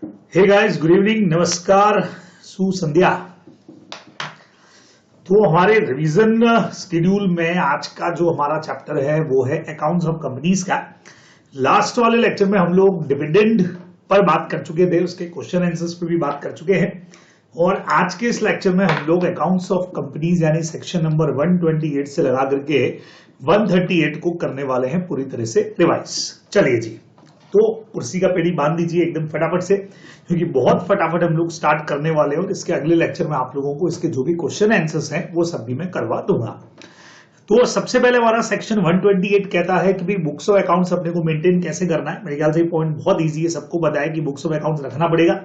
Hey guys, good evening, नमस्कार, सुसंध्या। तो हमारे रिवीजन शेड्यूल में आज का जो हमारा चैप्टर है वो है अकाउंट्स ऑफ कंपनीज का। लास्ट वाले लेक्चर में हम लोग डिविडेंड पर बात कर चुके थे, उसके क्वेश्चन आंसर्स पर भी बात कर चुके हैं। और आज के इस लेक्चर में हम लोग अकाउंट्स ऑफ कंपनीज यानी सेक्शन नंबर 128 से लगा करके 138 को करने वाले हैं पूरी तरह से रिवाइज। चलिए जी, तो कुर्सी का पेड़ी बांध दीजिए एकदम फटाफट से, क्योंकि बहुत फटाफट हम लोग स्टार्ट करने वाले हैं और इसके अगले लेक्चर में आप लोगों को इसके जो भी क्वेश्चन आंसर्स हैं वो सब भी मैं करवा दूंगा। तो सबसे पहले हमारा सेक्शन 128 कहता है कि भाई बुक्स ऑफ अकाउंट्स अपने को मेंटेन कैसे करना है। मेरे ख्याल से पॉइंट बहुत इजी है, सबको पता है कि बुक्स ऑफ अकाउंट्स रखना पड़ेगा।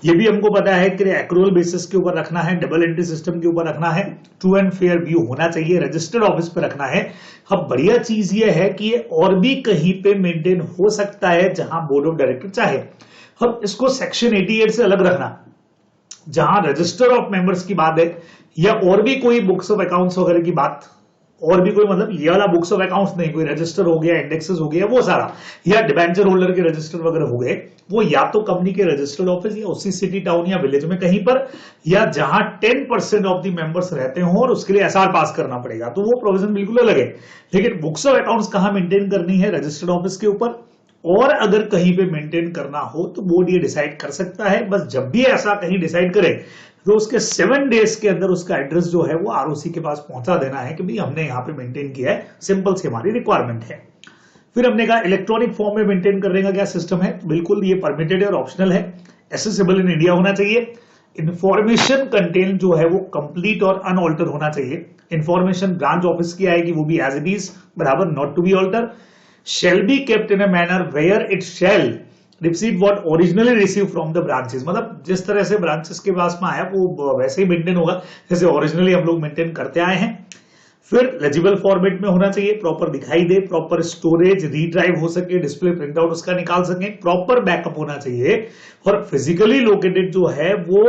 ये भी हमको पता है कि एक्रूअल बेसिस के ऊपर रखना है, डबल एंट्री सिस्टम के ऊपर रखना है, ट्रू एंड फेयर व्यू होना चाहिए, रजिस्टर्ड ऑफिस पे रखना है। अब बढ़िया चीज ये है कि ये और भी कहीं पे मेंटेन हो सकता है जहां बोर्ड ऑफ डायरेक्टर चाहे। अब इसको सेक्शन 88 से अलग रखना, जहां रजिस्टर ऑफ मेंबर्स की बात है या और भी कोई बुक्स ऑफ अकाउंट्स वगैरह की बात, और भी कोई मतलब ये वाला बुक्स ऑफ अकाउंट्स नहीं, कोई रजिस्टर हो गया, इंडेक्सेस हो गया, वो सारा, या डिबेंचर होल्डर के रजिस्टर वगैरह हो गए, वो या तो कंपनी के रजिस्टर्ड ऑफिस या उसी सिटी टाउन या विलेज में कहीं पर, या जहां 10% ऑफ द मेंबर्स रहते हो और उसके लिए एसआर पास करना पड़ेगा, तो वो प्रोविजन बिल्कुल अलग है। लेकिन बुक्स ऑफ अकाउंट्स कहां मेंटेन करनी है? रजिस्टर्ड ऑफिस के ऊपर। और अगर कहीं पे मेंटेन करना हो तो बोर्ड ये डिसाइड कर सकता है, बस जब भी ऐसा कहीं डिसाइड करे तो उसके 7 डेज के अंदर उसका एड्रेस जो है वो आरओसी के पास पहुंचा देना है कि भाई हमने यहाँ पे मेंटेन किया है। सिंपल सी हमारी रिक्वायरमेंट है। फिर हमने कहा इलेक्ट्रॉनिक फॉर्म में मेंटेन करने का क्या सिस्टम है? बिल्कुल ये परमिटेड और ऑप्शनल है। एसेसिबल इन इंडिया होना चाहिए। इंफॉर्मेशन कंटेन जो है वो कंप्लीट और अनऑल्टर होना चाहिए। इंफॉर्मेशन ब्रांच ऑफिस की आएगी वो भी एज इट इज बराबर, not to be alter. shall be kept in a manner where it shall receive what originally received from the branches। मतलब जिस तरह से ब्रांचेस के पास में आया वो वैसे ही मेंटेन होगा जैसे ओरिजिनली हम लोग मेंटेन करते आए हैं। फिर लेजिबल फॉर्मेट में होना चाहिए, प्रॉपर दिखाई दे, प्रॉपर स्टोरेज, रीड्राइव हो सके, डिस्प्ले प्रिंट आउट उसका निकाल सके, प्रॉपर बैकअप होना चाहिए। और फिजिकली लोकेटेड जो है वो,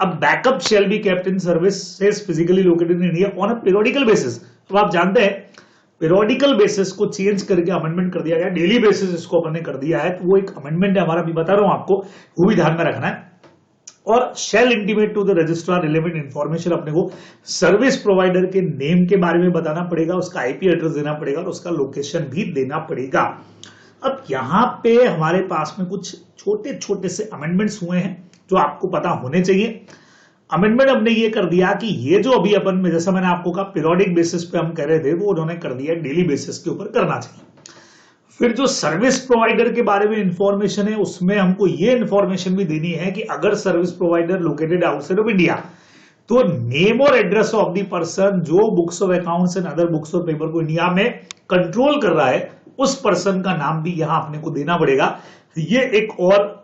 अब backup shall be kept in services physically located in India on a periodical basis. तो आप जानते हैं पीरियोडिकल बेसिस को चेंज करके अमेंडमेंट कर दिया गया, डेली बेसिस इसको अपन ने कर दिया है, तो वो एक अमेंडमेंट है हमारा, भी बता रहा हूं आपको, वो भी ध्यान में रखना है। और shall intimate to the registrar relevant information, अपने को सर्विस प्रोवाइडर के नेम के बारे में बताना पड़ेगा, उसका आईपी एड्रेस देना पड़ेगा और उसका लोकेशन भी देना पड़ेगा। अब यहां पे हमारे पास में कुछ छोटे छोटे से अमेंडमेंट्स हुए हैं जो आपको पता होने चाहिए। अमेंडमेंट हमने ये कर दिया कि ये जो अभी अपन में, जैसा मैंने आपको कहा पीरियोडिक बेसिस पे हम कह रहे थे, वो उन्होंने कर दिया डेली बेसिस के ऊपर करना चाहिए। फिर जो सर्विस प्रोवाइडर के बारे में इंफॉर्मेशन है उसमें हमको ये इंफॉर्मेशन भी देनी है कि अगर service provider located outside of India, तो नेम और एड्रेस ऑफ द पर्सन जो books of accounts and other books of paper को इंडिया में कंट्रोल कर रहा है, उस पर्सन का नाम भी यहां अपने को देना पड़ेगा। ये एक और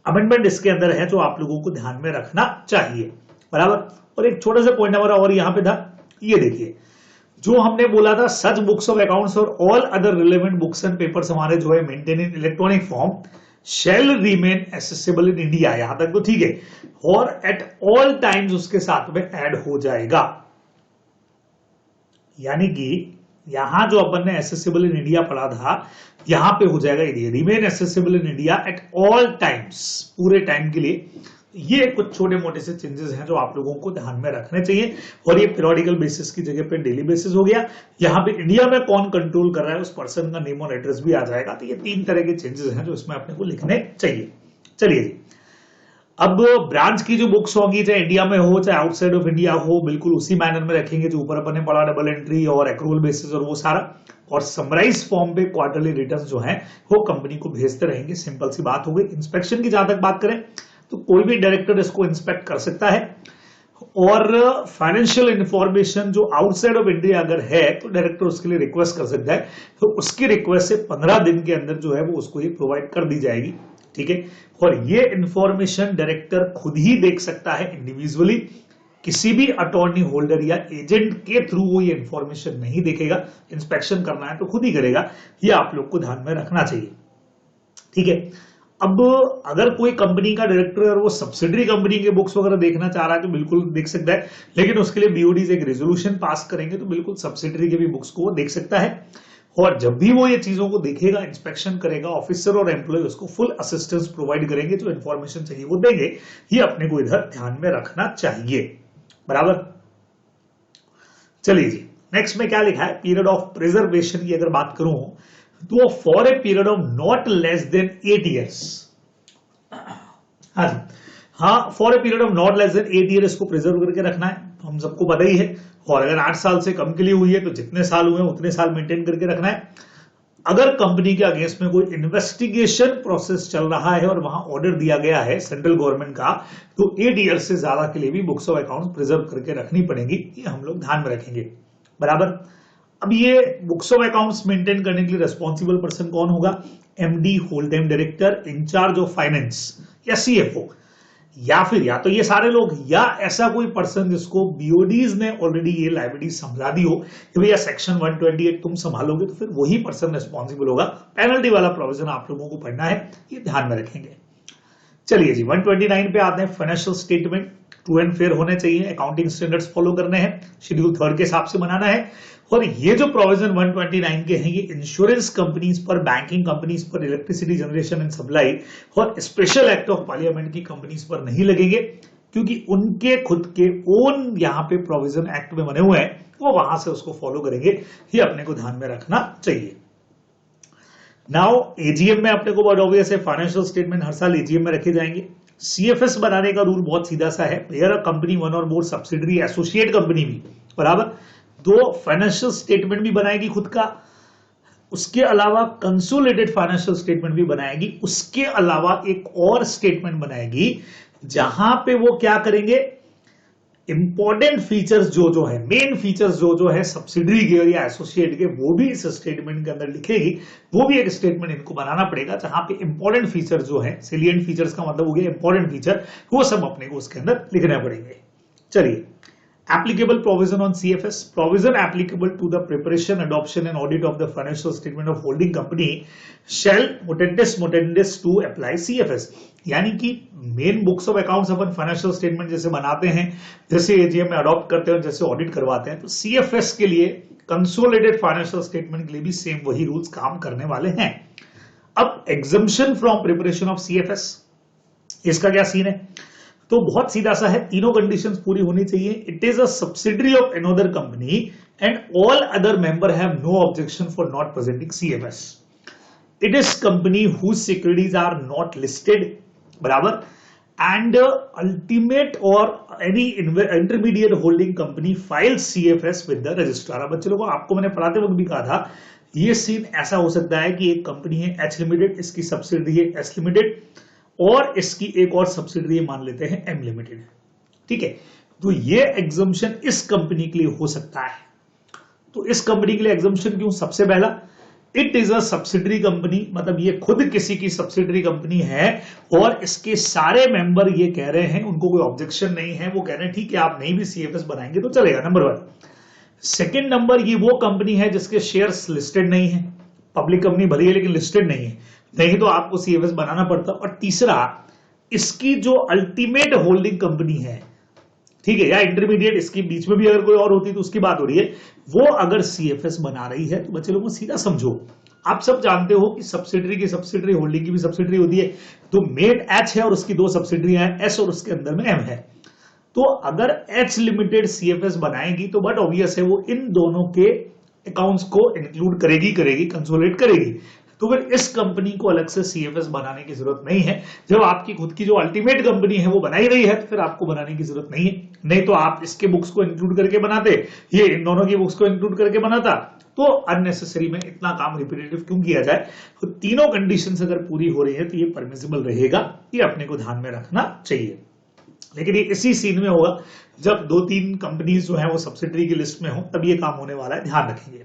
अमेंडमेंट इसके अंदर है जो आप लोगों को ध्यान में रखना चाहिए, बराबर। और एक छोटा सा पॉइंट हमारा और यहां पे था, ये देखिए, जो हमने बोला था सच बुक्स ऑफ अकाउंट्स और all other relevant books and papers हमारे जो है maintain in electronic form shall remain accessible in India, यहां तक तो ठीक है, और एट ऑल टाइम्स उसके साथ में ऐड हो जाएगा। यानी कि यहां जो अपन ने एक्सेसिबल इन इंडिया पढ़ा था, यहां पे हो जाएगा ये remain accessible in India at all times, पूरे टाइम के लिए। ये कुछ छोटे मोटे से चेंजेस हैं जो आप लोगों को ध्यान में रखने चाहिए। और ये पीरियोडिकल बेसिस की जगह पे डेली बेसिस हो गया। यहां पे इंडिया में कौन कंट्रोल कर रहा है उस पर्सन का नेम और एड्रेस भी आ जाएगा। तो ये 3 तरह के चेंजेस हैं जो इसमें अपने को लिखने चाहिए। चलिए जी, अब ब्रांच की जो बुक्स होंगी, चाहे इंडिया में हो चाहे आउटसाइड ऑफ इंडिया हो, बिल्कुल उसी मैनर में रखेंगे जो ऊपर अपन ने पढ़ा, डबल एंट्री और एक्रूअल बेसिस और वो सारा। और समराइज फॉर्म पे क्वार्टरली रिटर्न्स जो हैं वो कंपनी को भेजते रहेंगे। सिंपल सी बात हो गई। इंस्पेक्शन की जहां तक बात करें तो कोई भी डायरेक्टर इसको इंस्पेक्ट कर सकता है। और फाइनेंशियल इंफॉर्मेशन जो आउटसाइड ऑफ इंडिया अगर है तो डायरेक्टर उसके लिए रिक्वेस्ट कर सकता है, तो उसकी रिक्वेस्ट से 15 दिन के अंदर जो है वो उसको ये प्रोवाइड कर दी जाएगी। ठीक है। और ये इंफॉर्मेशन डायरेक्टर खुद ही देख सकता है इंडिविजुअली, किसी भी अटॉर्नी होल्डर या एजेंट के थ्रू वो ये इंफॉर्मेशन नहीं देखेगा। इंस्पेक्शन करना है तो खुद ही करेगा, ये आप लोग को ध्यान में रखना चाहिए। ठीक है। अब अगर कोई कंपनी का डायरेक्टर और वो सब्सिडरी कंपनी के बुक्स वगैरह देखना चाह रहा है तो बिल्कुल देख सकता है, लेकिन उसके लिए बीओडीज एक रेजोल्यूशन पास करेंगे तो बिल्कुल सब्सिडरी के भी बुक्स को वो देख सकता है। और जब भी वो ये चीजों को देखेगा, इंस्पेक्शन करेगा, ऑफिसर और एम्प्लॉय उसको फुल असिस्टेंस प्रोवाइड करेंगे, जो इंफॉर्मेशन चाहिए वो देंगे। ये अपने को इधर ध्यान में रखना चाहिए। बराबर। चलिए जी, नेक्स्ट में क्या लिखा है, पीरियड ऑफ प्रिजर्वेशन की अगर बात करूं तो for a period of not less than 8 years. हाँ, for a period of not less than 8 year इसको प्रिजर्व करके रखना है, हम सबको पता ही है। और अगर 8 साल से कम के लिए हुई है तो जितने साल हुए उतने साल मेंटेन करके रखना है। अगर कंपनी के अगेंस्ट में कोई इन्वेस्टिगेशन प्रोसेस चल रहा है और वहां ऑर्डर दिया गया है सेंट्रल गवर्नमेंट का, तो 8 ईयर से ज्यादा के लिए भी बुक्स ऑफ अकाउंट्स प्रिजर्व करके रखनी पड़ेगी। ये हम लोग ध्यान में रखेंगे। बराबर। अब ये बुक्स ऑफ अकाउंट्स मेंटेन करने के लिए रेस्पॉन्सिबल पर्सन कौन होगा, MD, whole time director, in charge of finance या सीएफओ, या फिर या तो ये सारे लोग या ऐसा कोई पर्सन जिसको बीओडीज ने ऑलरेडी ये लाइबिलिटी संभाला दी हो कि भैया सेक्शन 128 तुम संभालोगे, तो फिर वही पर्सन रिस्पॉन्सिबल होगा। पेनल्टी वाला प्रोविजन आप लोगों को पढ़ना है, ये ध्यान में रखेंगे। चलिए जी, 129 पे आते हैं। Financial statement true and fair होने चाहिए, अकाउंटिंग स्टैंडर्ड्स फॉलो करने हैं, शेड्यूल 3 के हिसाब से बनाना है। और ये जो प्रोविजन 129 के हैं ये इंश्योरेंस कंपनीज पर, बैंकिंग कंपनीज पर, इलेक्ट्रिसिटी जनरेशन एंड सप्लाई और स्पेशल एक्ट ऑफ पार्लियामेंट की कंपनीज पर नहीं लगेंगे, क्योंकि उनके खुद के ओन यहाँ पे प्रोविजन एक्ट में बने हुए हैं, वो वहां से उसको फॉलो करेंगे। ये अपने को ध्यान में रखना चाहिए। नाउ एजीएम में अपने को बहुत ऑब्वियस है, फाइनेंशियल स्टेटमेंट हर साल एजीएम में रखे जाएंगे। सीएफएस बनाने का रूल बहुत सीधा सा है, वेयर अ कंपनी वन और मोर सब्सिडरी एसोसिएट कंपनी भी, बराबर, दो फाइनेंशियल स्टेटमेंट भी बनाएगी खुद का, उसके अलावा कंसोलिडेटेड फाइनेंशियल स्टेटमेंट भी बनाएगी, उसके अलावा एक और स्टेटमेंट बनाएगी जहां पे वो क्या करेंगे, इंपॉर्टेंट फीचर्स जो है, मेन फीचर्स जो है सब्सिडरी के या एसोसिएट के, वो भी इस स्टेटमेंट के अंदर लिखेगी। वो भी एक स्टेटमेंट इनको बनाना पड़ेगा जहां पे इंपॉर्टेंट फीचर जो है, सेलिएंट फीचर्स का मतलब हो गया इंपॉर्टेंट फीचर, वो सब अपने को उसके अंदर लिखने पड़ेंगे। चलिए, applicable provision on CFS, provision applicable to the preparation, adoption and audit of the financial statement of holding company shall mutatis to apply CFS। यानी कि main books of accounts upon financial statement जैसे बनाते हैं, जैसे AGM में adopt करते हैं, जैसे ऑडिट करवाते हैं, तो सीएफएस के लिए, कंसोलिडेटेड फाइनेंशियल स्टेटमेंट के लिए भी सेम वही रूल्स काम करने वाले हैं। अब exemption from preparation of CFS, इसका क्या सीन है, तो बहुत सीधा सा है, तीनों कंडीशंस पूरी होनी चाहिए। It is a subsidiary of another company and all other member have no objection for not presenting CFS. It is company whose securities are not listed, बराबर, एंड अल्टीमेट और any intermediate holding company file CFS with the registrar. बच्चे लोगों, आपको मैंने पढ़ाते वक्त भी कहा था, ये सीन ऐसा हो सकता है कि एक कंपनी है एच लिमिटेड, इसकी सब्सिडरी है एस लिमिटेड, और इसकी एक और सब्सिडरी मान लेते हैं एम लिमिटेड, ठीक है। तो ये एग्जम्पशन इस कंपनी के लिए हो सकता है। तो इस कंपनी के लिए एग्जम्पशन क्यों, सबसे पहला, it is a subsidiary company, मतलब ये खुद किसी की सब्सिडरी कंपनी है और इसके सारे मेंबर ये कह रहे हैं, उनको कोई ऑब्जेक्शन नहीं है, वो कह रहे हैं ठीक है आप नहीं भी सीएफएस बनाएंगे तो चलेगा, नंबर 1। सेकेंड नंबर, ये वो कंपनी है जिसके शेयर्स लिस्टेड नहीं है, पब्लिक कंपनी भली है लेकिन लिस्टेड नहीं है, नहीं तो आपको सीएफएस बनाना पड़ता। और तीसरा, इसकी जो अल्टीमेट होल्डिंग कंपनी है, ठीक है, या इंटरमीडिएट, इसके बीच में भी अगर कोई और होती तो उसकी बात हो रही है, वो अगर सीएफएस बना रही है, तो बच्चे लोगों को सीधा समझो, आप सब जानते हो कि सब्सिडरी की सब्सिडरी, होल्डिंग की भी सब्सिडरी होती है, तो मेन एच है और उसकी दो सब्सिडरियां हैं एस और उसके अंदर में एम है। तो अगर एच लिमिटेड सीएफएस बनाएगी तो बट ऑब्वियस है वो इन दोनों के अकाउंट्स को इंक्लूड करेगी, कंसोलिडेट करेगी, तो फिर इस कंपनी को अलग से सीएफएस बनाने की जरूरत नहीं है। जब आपकी खुद की जो अल्टीमेट कंपनी है वो बनाई रही है तो फिर आपको बनाने की जरूरत नहीं है। नहीं तो आप इसके बुक्स को इंक्लूड करके बनाते, ये इन दोनों की बुक्स को इंक्लूड करके बनाता, तो अननेसेसरी में इतना काम रिपीटेटिव क्यों किया जाए। तो तीनों कंडीशंस अगर पूरी हो रही है तो ये परमिसिबल रहेगा, ये अपने को ध्यान में रखना चाहिए। लेकिन ये इसी सीन में होगा जब 2-3 कंपनीज जो है वो सब्सिडरी की लिस्ट में हो, तब ये काम होने वाला है, ध्यान रखेंगे।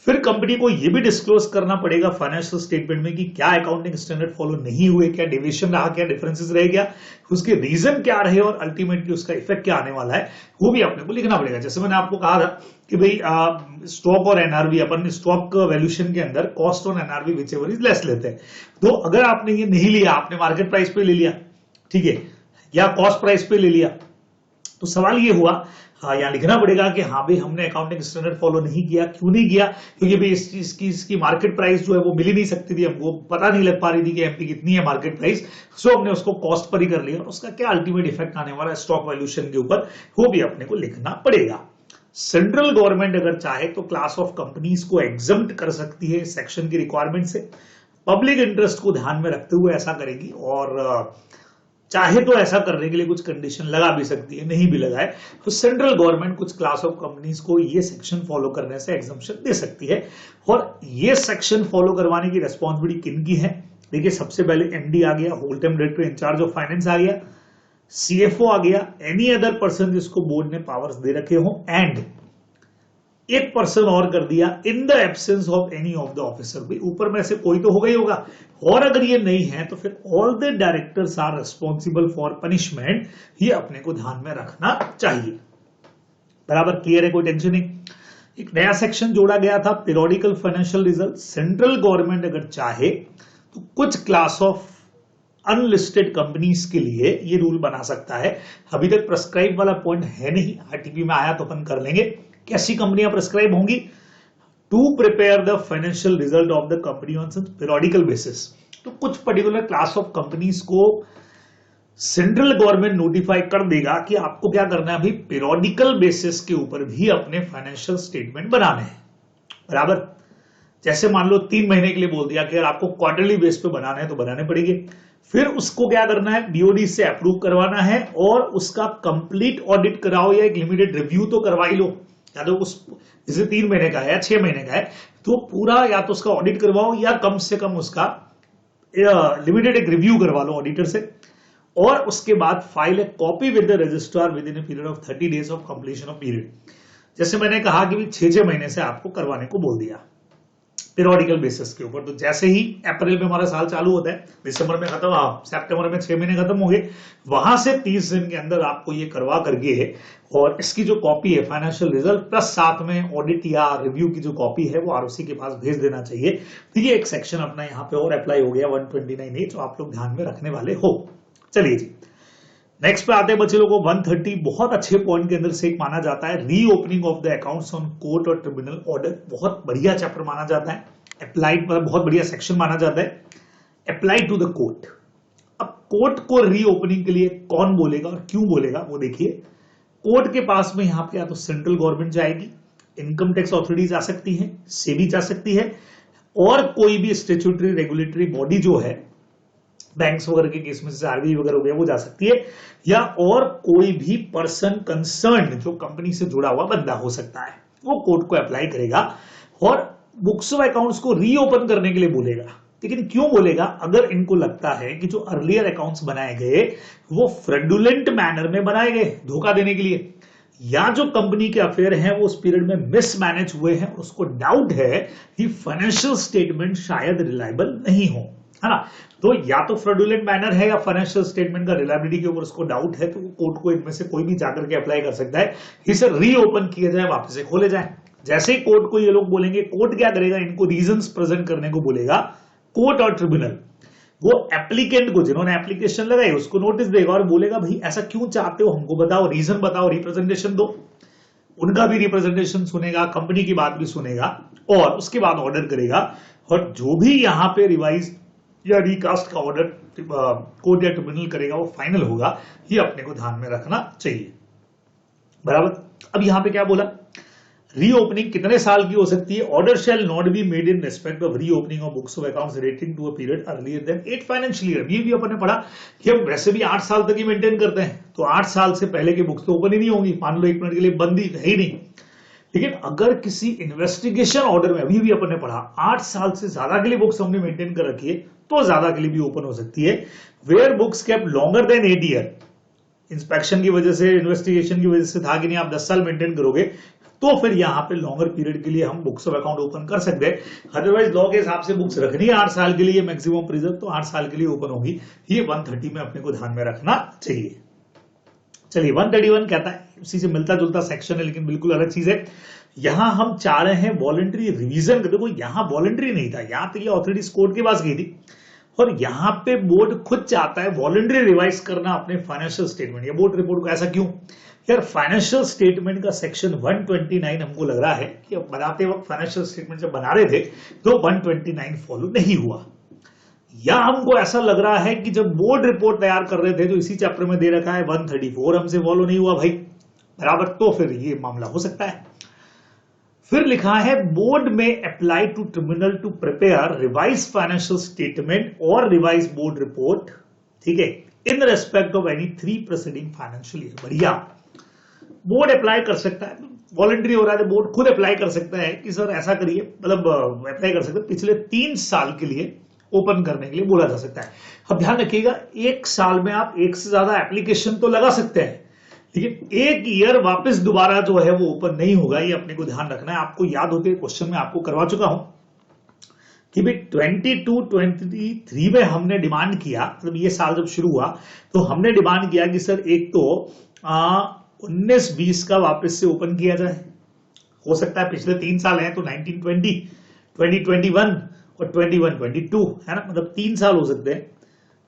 फिर कंपनी को यह भी डिस्क्लोज करना पड़ेगा फाइनेंशियल स्टेटमेंट में कि क्या अकाउंटिंग स्टैंडर्ड फॉलो नहीं हुए, क्या डेविएशन रहा, क्या डिफरेंसेस रह गया, उसके रीजन क्या रहे और अल्टीमेटली उसका इफेक्ट क्या आने वाला है, वो भी अपने को लिखना पड़ेगा। जैसे मैंने आपको कहा था कि भाई स्टॉक और एनआरवी, अपन स्टॉक वैल्यूएशन के अंदर कॉस्ट और NRV which ever is less लेते हैं। तो अगर आपने ये नहीं लिया, आपने मार्केट प्राइस पे ले लिया, ठीक है, या कॉस्ट प्राइस पे ले लिया, तो सवाल ये हुआ हाँ, यहाँ लिखना पड़ेगा कि हाँ भाई हमने अकाउंटिंग स्टैंडर्ड फॉलो नहीं किया। क्यों नहीं किया? क्योंकि भाई इस चीज की इसकी मार्केट प्राइस जो है वो मिल ही नहीं सकती थी, हमको पता नहीं लग पा रही थी कि एमपी कितनी है मार्केट प्राइस। सो हमने उसको कॉस्ट पर ही कर लिया और उसका क्या अल्टीमेट इफेक्ट आने वाला है स्टॉक वैल्यूएशन के ऊपर, वो भी अपने को लिखना पड़ेगा। सेंट्रल गवर्नमेंट अगर चाहे तो क्लास ऑफ कंपनीज को एग्जम्प्ट कर सकती है सेक्शन की रिक्वायरमेंट से, पब्लिक इंटरेस्ट को ध्यान में रखते हुए ऐसा करेगी, और चाहे तो ऐसा करने के लिए कुछ कंडीशन लगा भी सकती है, नहीं भी लगाए तो सेंट्रल गवर्नमेंट कुछ क्लास ऑफ कंपनीज को ये सेक्शन फॉलो करने से एग्जम्पशन दे सकती है। और ये सेक्शन फॉलो करवाने की रेस्पॉन्सिबिलिटी किन की है? देखिए, सबसे पहले एमडी आ गया, whole time director in charge of finance आ गया, सीएफओ आ गया, एनी अदर पर्सन जिसको बोर्ड ने पावर्स दे रखे हो, एंड एक पर्सन और कर दिया in the absence of any of the officer. भाई ऊपर में से कोई तो होगा ही होगा, और अगर ये नहीं है तो फिर all the directors are responsible for punishment. ये अपने को ध्यान में रखना चाहिए। बराबर क्लियर है? कोई टेंशन नहीं। एक नया सेक्शन जोड़ा गया था, periodical financial result. Central government अगर चाहे तो कुछ क्लास ऑफ अनलिस्टेड कंपनीज के लिए ये रूल बना सकता है। अभी तक प्रेस्क्राइब वाला पॉइंट है नहीं, आरटीपी में आया तो अपन कर लेंगे। कैसी कंपनियां प्रेस्क्राइब होंगी? To prepare the financial result of the company on periodical basis. तो कुछ पर्टिकुलर क्लास ऑफ कंपनीज को सेंट्रल गवर्नमेंट नोटिफाई कर देगा कि आपको क्या करना है, भाई पीरियोडिकल बेसिस के ऊपर भी अपने फाइनेंशियल स्टेटमेंट बनाने हैं। बराबर, जैसे मान लो 3 महीने के लिए बोल दिया कि अगर आपको क्वार्टरली बेस पे बनाना है तो बनाने पड़ेंगे। फिर उसको क्या करना है, बीओडी से अप्रूव करवाना है और उसका कंप्लीट ऑडिट कराओ या एक लिमिटेड रिव्यू तो करवा ही लो। या तो उस जैसे 3 महीने का है या 6 महीने का है तो पूरा या तो उसका ऑडिट करवाओ या कम से कम उसका लिमिटेड एक रिव्यू करवा लो ऑडिटर से, और उसके बाद file A copy with the registrar with in a period of 30 days of completion of period. जैसे मैंने कहा कि 6 महीने से आपको करवाने को बोल दिया पीरियोडिकल बेसिस के ऊपर। तो जैसे ही अप्रैल में हमारा साल चालू होता है, दिसंबर में खत्म, सितंबर में 6 महीने खत्म हो गए, वहां से 30 दिन के अंदर आपको ये करवा करके है, और इसकी जो कॉपी है फाइनेंशियल रिजल्ट प्लस साथ में ऑडिट या रिव्यू की जो कॉपी है वो आरओसी के पास भेज देना चाहिए। तो ये एक सेक्शन अपना यहाँ पे और अप्लाई हो गया 129A, जो आप लोग ध्यान में रखने वाले हो। चलिए जी, नेक्स्ट पे आते हैं बच्चे लोगों को 130। बहुत अच्छे पॉइंट के अंदर से एक माना जाता है reopening of the accounts on court और ट्रिब्यूनल ऑर्डर। बहुत बढ़िया चैप्टर माना जाता है, अप्लाइड बहुत बढ़िया सेक्शन माना जाता है, अप्लाइड टू द कोर्ट। अब कोर्ट को रीओपनिंग के लिए कौन बोलेगा और क्यों बोलेगा वो देखिए। कोर्ट के पास में यहाँ पे या तो सेंट्रल गवर्नमेंट जाएगी, इनकम टैक्स अथॉरिटी जा सकती है, सेबी जा सकती है, और कोई भी स्टैट्यूटरी रेगुलेटरी बॉडी जो है बैंक्स वगैरह के केस में जैसे आरबीआई वगैरह हो गया वो जा सकती है, या और कोई भी पर्सन कंसर्न जो कंपनी से जुड़ा हुआ बंदा हो सकता है, वो कोर्ट को अप्लाई करेगा और बुक्स ऑफ अकाउंट्स को रीओपन करने के लिए बोलेगा। लेकिन क्यों बोलेगा? अगर इनको लगता है कि जो अर्लियर अकाउंट्स बनाए गए वो फ्रॉडुलेंट मैनर में बनाए गए, धोखा देने के लिए, या जो कंपनी के अफेयर हैं वो उस पीरियड में मिसमैनेज हुए हैं, उसको डाउट है कि फाइनेंशियल स्टेटमेंट शायद रिलायबल नहीं हो, है ना। तो या तो फ्रॉडुलेंट मैनर है या फाइनेंशियल स्टेटमेंट का रिलायबिलिटी के ऊपर उसको डाउट है, तो वो कोर्ट को इनमें से कोई भी जाकर के अप्लाई कर सकता है, इसे रीओपन किया जाए, वापस से खोले जाए। जैसे ही कोर्ट को ये लोग बोलेंगे, कोर्ट क्या करेगा, इनको रीजंस प्रेजेंट करने को बोलेगा। कोर्ट और ट्रिब्यूनल वो एप्लीकेंट को, जिन्होंने एप्लीकेशन लगाई, उसको नोटिस देगा और बोलेगा भाई ऐसा क्यों चाहते हो, हमको बताओ, रीजन बताओ, रिप्रेजेंटेशन दो। उनका भी रिप्रेजेंटेशन सुनेगा, कंपनी की बात भी सुनेगा, और उसके बाद ऑर्डर करेगा। और जो भी यहां पे रिवाइज या रिकास्ट का ऑर्डर कोर्ट या ट्रिब्यूनल करेगा वो फाइनल होगा। ये अपने को ध्यान में रखना चाहिए। बराबर। अब यहां पे क्या बोला, रीओपनिंग कितने साल की हो सकती है? Order shall not be made in respect of reopening of books of accounts relating to a period earlier than 8 financial year. ये भी अपन ने पढ़ा कि हम वैसे भी 8 साल तक ही मेंटेन करते हैं, तो 8 साल से पहले की बुक्स तो ओपन ही नहीं होंगी। मान लो 1 मिनट के लिए बंद ही है ही नहीं। लेकिन अगर किसी इन्वेस्टिगेशन ऑर्डर में, अभी भी अपन ने पढ़ा, 8 साल से ज्यादा के लिए बुक्स हमने मेंटेन कर रखी है, तो ज्यादा के लिए भी ओपन हो सकती है। Where books kept longer than 8 year, inspection की वजह से, इन्वेस्टिगेशन की वजह से था कि नहीं आप 10 साल मेंटेन करोगे, तो फिर यहां पे लॉन्गर पीरियड के लिए हम बुक्स ऑफ अकाउंट ओपन कर सकते हैं। अदरवाइज लॉ के हिसाब से बुक्स रखनी है 8 साल के लिए मैक्सिमम प्रिजर्व, तो 8 साल के लिए ओपन होगी। ये 130 में अपने को ध्यान में रखना चाहिए। चलिए 131 कहता है, उसी से मिलता जुलता सेक्शन है लेकिन बिल्कुल अलग चीज है। यहां हम चाह रहे हैं वॉलंटरी रिवीजन। देखो यहां वॉलंटरी नहीं था, यहां तो ये ऑथोरिटीज कोर्ट के पास गई थी और यहां पे बोर्ड खुद चाहता है वॉलंटरी रिवाइज करना अपने फाइनेंशियल स्टेटमेंट या बोर्ड रिपोर्ट को। ऐसा क्यों यार? फाइनेंशियल स्टेटमेंट का सेक्शन 129 हमको लग रहा है कि अब बनाते वक्त फाइनेंशियल स्टेटमेंट जब बना रहे थे तो 129 फॉलो नहीं हुआ, या हमको ऐसा लग रहा है कि जब बोर्ड रिपोर्ट तैयार कर रहे थे तो इसी चैप्टर में दे रखा है 134 हमसे फॉलो नहीं हुआ भाई, बराबर। तो फिर ये मामला हो सकता है। फिर लिखा है बोर्ड में apply to tribunal to prepare revise financial statement और रिवाइज बोर्ड रिपोर्ट, ठीक है, in respect of any 3 preceding financial year. बढ़िया, बोर्ड अप्लाई कर सकता है, वॉलंटरी हो रहा है, बोर्ड खुद अप्लाई कर सकता है कि सर ऐसा करिए, मतलब अप्लाई कर सकते हैं पिछले 3 साल के लिए ओपन करने के लिए बोला जा सकता है। अब ध्यान रखिएगा, 1 साल में आप 1 से ज्यादा एप्लीकेशन तो लगा सकते हैं, लेकिन 1 ईयर वापस दोबारा जो है वो ओपन नहीं होगा, ये अपने को ध्यान रखना है। आपको याद होते क्वेश्चन में आपको करवा चुका हूं कि भाई 22-23 में हमने डिमांड किया, मतलब ये साल जब शुरू हुआ तो हमने डिमांड किया कि सर एक तो 19-20 का वापस से ओपन किया जाए। हो सकता है पिछले 3 साल हैं तो 19-20, 20-21 और 21-22 है ना, मतलब 3 साल हो सकते हैं,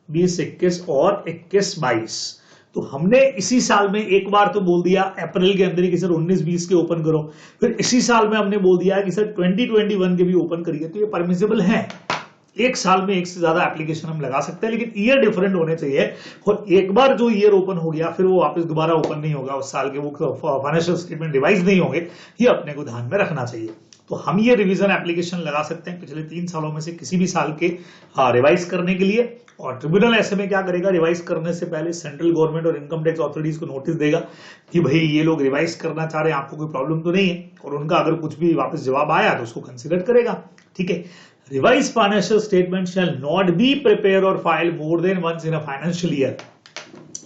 20-21 और 21-22। तो हमने इसी साल में एक बार तो बोल दिया अप्रैल के अंदर ही कि सर 19-20 के ओपन करो, फिर इसी साल में हमने बोल दिया कि सर 20-21 के भी ओपन करिए, तो ये परमिसिबल है। 1 साल में 1 से ज्यादा एप्लीकेशन हम लगा सकते हैं, लेकिन ईयर डिफरेंट होने चाहिए। और एक बार जो ईयर ओपन हो गया फिर वो वापस दोबारा ओपन नहीं होगा, उस साल के वो फाइनेंशियल स्टेटमेंट रिवाइज नहीं होंगे, ये अपने को ध्यान में रखना चाहिए। तो हम ये रिवीजन एप्लीकेशन लगा सकते हैं पिछले 3 सालों में से किसी भी साल के रिवाइज करने के लिए। और ट्रिब्यूनल ऐसे में क्या करेगा, रिवाइज करने से पहले सेंट्रल गवर्नमेंट और इनकम टैक्स अथॉरिटीज को नोटिस देगा कि भाई ये लोग रिवाइज करना चाह रहे हैं, आपको कोई प्रॉब्लम तो नहीं है, और उनका अगर कुछ भी वापस जवाब आया तो उसको कंसिडर करेगा, ठीक है। Revise financial statement shall not be prepare और file more than once in a financial year.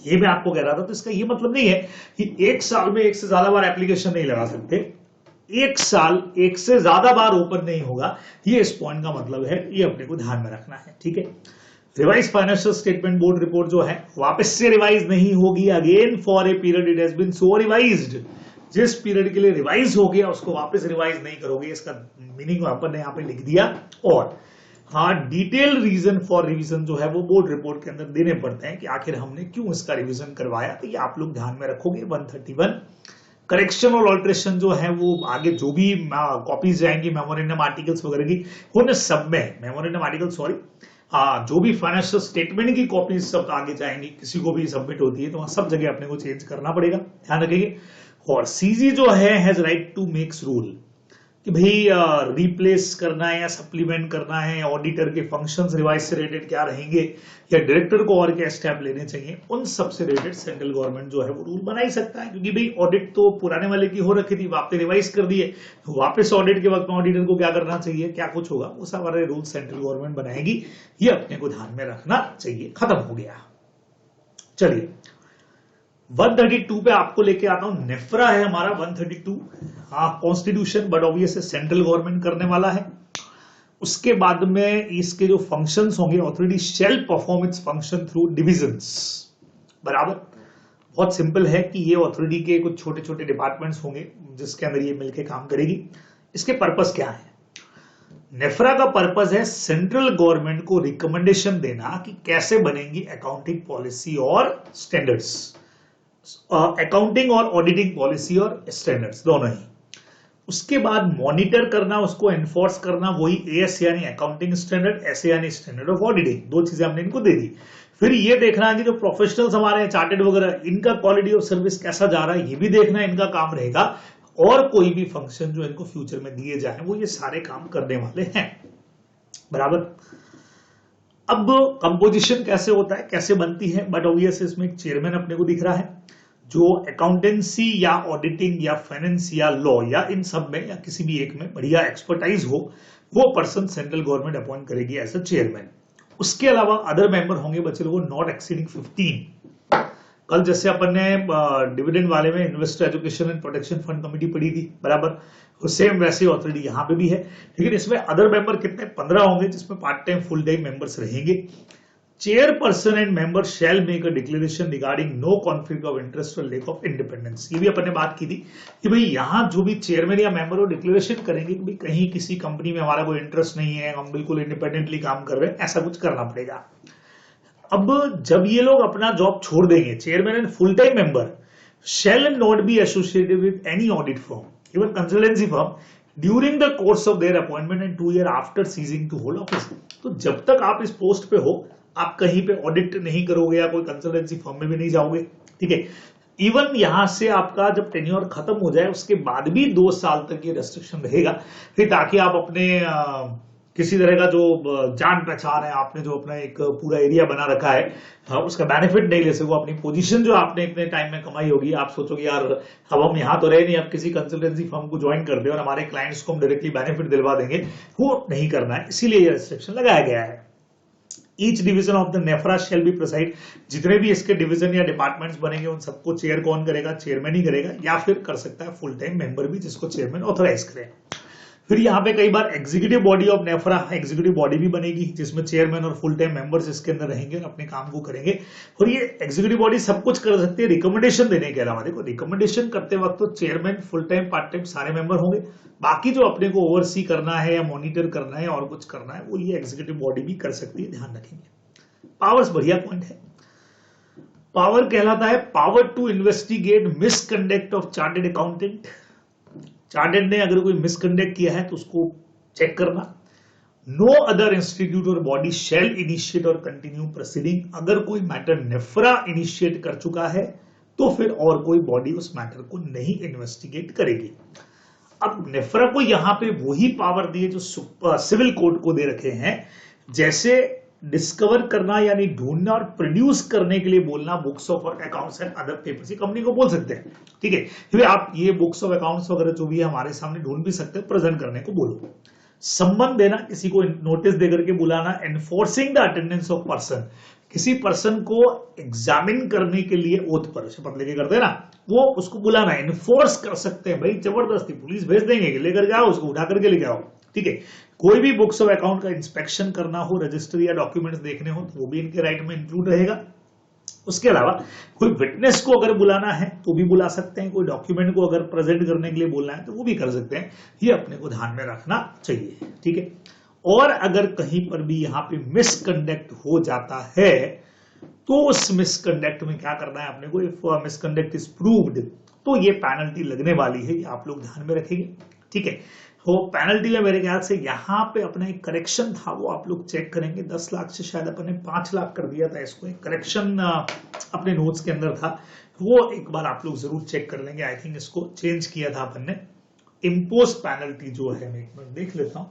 ये मैं आपको कह रहा था, तो इसका ये मतलब नहीं है कि 1 साल में 1 से ज्यादा बार एप्लीकेशन नहीं लगा सकते, 1 साल 1 से ज्यादा बार ओपन नहीं होगा, ये इस पॉइंट का मतलब है, ये अपने को ध्यान में रखना है, ठीक है। Revise financial statement board report जो है वापस से रिवाइज नहीं होगी again for a period it has been so revised. जिस पीरियड के लिए रिवाइज हो गया उसको वापस रिवाइज नहीं करोगे, इसका मीनिंग अपन ने यहाँ पे लिख दिया। और हाँ, डिटेल रीजन फॉर रिवीजन जो है वो बोर्ड रिपोर्ट के अंदर देने पड़ते हैं कि आखिर हमने क्यों इसका रिवीजन करवाया, तो ये आप लोग ध्यान में रखोगे। 131 करेक्शन और ऑल्ट्रेशन जो है वो आगे जो भी कॉपीज जाएंगी मेमोरेंडम आर्टिकल्स वगैरह की, उन सब में मेमोरेंडम आर्टिकल सॉरी जो भी फाइनेंशियल स्टेटमेंट की कॉपीज सब आगे जाएंगी, किसी को भी सबमिट होती है तो वहां सब जगह अपने को चेंज करना पड़ेगा, ध्यान रखिए। और सीजी जो है has right to makes rule कि भाई रिप्लेस करना है या सप्लीमेंट करना है, ऑडिटर के फंक्शंस रिवाइज से रिलेटेड क्या रहेंगे, या डायरेक्टर को और क्या स्टेप लेने चाहिए, उन सब से रिलेटेड सेंट्रल गवर्नमेंट जो है वो रूल बना ही सकता है। क्योंकि भाई ऑडिट तो पुराने वाले की हो रखी थी, वापस रिवाइज कर दिए, तो वापस ऑडिट के वक्त में ऑडिटर को क्या करना चाहिए, क्या कुछ होगा, वो सारे रूल सेंट्रल गवर्नमेंट बनाएगी, ये अपने को ध्यान में रखना चाहिए। खत्म हो गया। चलिए 132 पे आपको लेके आता हूं, नेफ्रा है हमारा 132, हाँ constitution, but obviously central government करने वाला है। उसके बाद में इसके जो फंक्शंस होंगे, अथॉरिटी शैल perform its function through divisions, बराबर। बहुत सिंपल है कि ये अथॉरिटी के कुछ छोटे छोटे डिपार्टमेंट्स होंगे जिसके अंदर ये मिलके काम करेगी। इसके पर्पस क्या है? नेफ्रा का पर्पस है सेंट्रल गवर्नमेंट को रिकमेंडेशन देना कि कैसे बनेंगी अकाउंटिंग पॉलिसी और स्टैंडर्ड्स, अकाउंटिंग और ऑडिटिंग पॉलिसी और स्टैंडर्ड्स दोनों ही। उसके बाद मॉनिटर करना, उसको एनफोर्स करना, वही एएस यानी अकाउंटिंग स्टैंडर्ड, एसए यानी स्टैंडर्ड ऑफ ऑडिटिंग, 2 चीजें हमने इनको दे दी। फिर ये देखना है कि जो प्रोफेशनल्स हमारे हैं चार्टेड वगैरह, इनका क्वालिटी ऑफ सर्विस कैसा जा रहा है, ये भी देखना इनका काम रहेगा। और कोई भी फंक्शन जो इनको फ्यूचर में दिए जाए वो ये सारे काम करने वाले हैं, बराबर। अब कंपोजिशन कैसे होता है, कैसे बनती है, बट ऑब्वियसली इसमें एक चेयरमैन अपने को दिख रहा है जो अकाउंटेंसी या ऑडिटिंग या फाइनेंस या लॉ या इन सब में या किसी भी एक में बढ़िया एक्सपर्टाइज हो, वो पर्सन सेंट्रल गवर्नमेंट अपॉइंट करेगी एज अ चेयरमैन। उसके अलावा अदर मेंबर होंगे बच्चे लोगों नॉट एक्सीडिंग 15। कल जैसे अपन ने डिविडेंड वाले में investor education and protection fund committee पढ़ी थी, बराबर, सेम वैसे ऑथोरिटी यहां पे भी है। लेकिन इसमें अदर मेंबर कितने, 15 होंगे, जिसमें part time full time members रहेंगे। Chairperson and member shall make a declaration regarding no conflict of interest और लेक ऑफ इंडिपेंडेंस। ये भी अपन ने बात की थी कि भाई यहां जो भी चेयरमैन या मेंबर वो डिक्लेरेशन करेंगे कि भाई कहीं किसी कंपनी में हमारा कोई इंटरेस्ट नहीं है, हम बिल्कुल इंडिपेंडेंटली काम कर रहे हैं, ऐसा कुछ करना पड़ेगा। अब जब ये लोग अपना जॉब छोड़ देंगे, chairman and full time member shall not be associated with any audit firm even consultancy firm during the course of their appointment and 2 year after ceasing to hold office. तो जब तक आप इस पोस्ट पे हो, आप कहीं पे ऑडिट नहीं करोगे या कोई कंसल्टेंसी फर्म में भी नहीं जाओगे, ठीक है। इवन यहां से आपका जब टेन्योर खत्म हो जाए उसके बाद भी 2 साल तक ये रेस्ट्रिक्शन रहेगा, फिर ताकि आप अपने किसी तरह का जो जान पहचान है, आपने जो अपना एक पूरा एरिया बना रखा है, उसका बेनिफिट नहीं ले सको। अपनी पोजीशन जो आपने इतने टाइम में कमाई होगी, आप सोचोगे यार अब हम यहां तो रहे नहीं, अब किसी कंसल्टेंसी फर्म को ज्वाइन कर दे और हमारे क्लाइंट्स को हम डायरेक्टली बेनिफिट दिलवा देंगे, वो नहीं करना है। इसीलिए ये रेस्ट्रिक्शन लगाया गया है। Each division of the NFRA shall be preside, जितने भी इसके डिवीजन या डिपार्टमेंट्स बनेंगे उन सबको चेयर कौन करेगा? चेयरमैन ही करेगा, या फिर कर सकता है फुल टाइम मेंबर भी, जिसको चेयरमैन ऑथराइज करे। फिर यहाँ पे कई बार executive body of NFRA, executive body भी बनेगी जिसमें चेयरमैन और फुल टाइम मेंबर्स इसके अंदर रहेंगे और अपने काम को करेंगे। और ये एग्जीक्यूटिव बॉडी सब कुछ कर सकती है रिकमेंडेशन देने के अलावा। देखो रिकमेंडेशन करते वक्त तो chairman, full time, part time सारे मेंबर होंगे, बाकी जो अपने को ओवरसी करना है या मॉनिटर करना है और कुछ करना है वो ये एग्जीक्यूटिव बॉडी भी कर सकती है, ध्यान रखेंगे। पावर्स बढ़िया पॉइंट है। पावर कहलाता है power to investigate misconduct of chartered accountant. Chartered ने अगर कोई मिसकंडक्ट किया है तो उसको चेक करना। नो अदर इंस्टीट्यूट और बॉडी शेल इनिशिएट और कंटिन्यू प्रोसीडिंग। अगर कोई मैटर नेफ्रा इनिशिएट कर चुका है तो फिर और कोई बॉडी उस मैटर को नहीं इन्वेस्टिगेट करेगी। अब नेफ्रा को यहां पे वही पावर दी है जो सिविल कोड को दे रखे हैं, जैसे डिस्कवर करना यानी ढूंढना और प्रोड्यूस करने के लिए बोलना books of accounts and other papers. ये कंपनी को बोल सकते हैं, ठीक है, क्योंकि आप ये बुक्स ऑफ अकाउंट्स वगैरह जो भी है हमारे सामने ढूंढ भी सकते हैं, प्रेजेंट करने को बोलो। संबंध देना, किसी को नोटिस देकर के बुलाना। Enforcing the attendance of person, किसी पर्सन को एग्जामिन करने के लिए ओथ पर शपथ लेके करते हैं ना, वो उसको बुलाना, इन्फोर्स कर सकते हैं भाई, जबरदस्ती पुलिस भेज देंगे कि लेकर जाओ उसको, उठा करके लेके आओ, ठीक है। कोई भी बुक्स ऑफ अकाउंट का इंस्पेक्शन करना हो, रजिस्टर या डॉक्यूमेंट्स देखने हो तो वो भी इनके राइट में इंक्लूड रहेगा। उसके अलावा कोई विटनेस को अगर बुलाना है तो भी बुला सकते हैं, कोई डॉक्यूमेंट को अगर प्रेजेंट करने के लिए बोलना है तो वो भी कर सकते हैं। ये अपने को ध्यान में रखना चाहिए, ठीक है। और अगर कहीं पर भी यहाँ पे मिसकंडक्ट हो जाता है तो उस मिसकंडक्ट में क्या करना है अपने को? इफ मिसकंडक्ट इज प्रूव्ड तो ये पेनल्टी लगने वाली है, ये आप लोग ध्यान में रखेंगे, ठीक है। वो पेनल्टी में मेरे ख्याल से यहाँ पे अपना एक करेक्शन था, वो आप लोग चेक करेंगे। 10 लाख से शायद अपन ने 5 लाख कर दिया था इसको, एक करेक्शन अपने नोट्स के अंदर था, वो एक बार आप लोग जरूर चेक कर लेंगे। आई थिंक इसको चेंज किया था अपन ने। इम्पोज पेनल्टी जो है, मैं एक मिनट देख लेता हूं,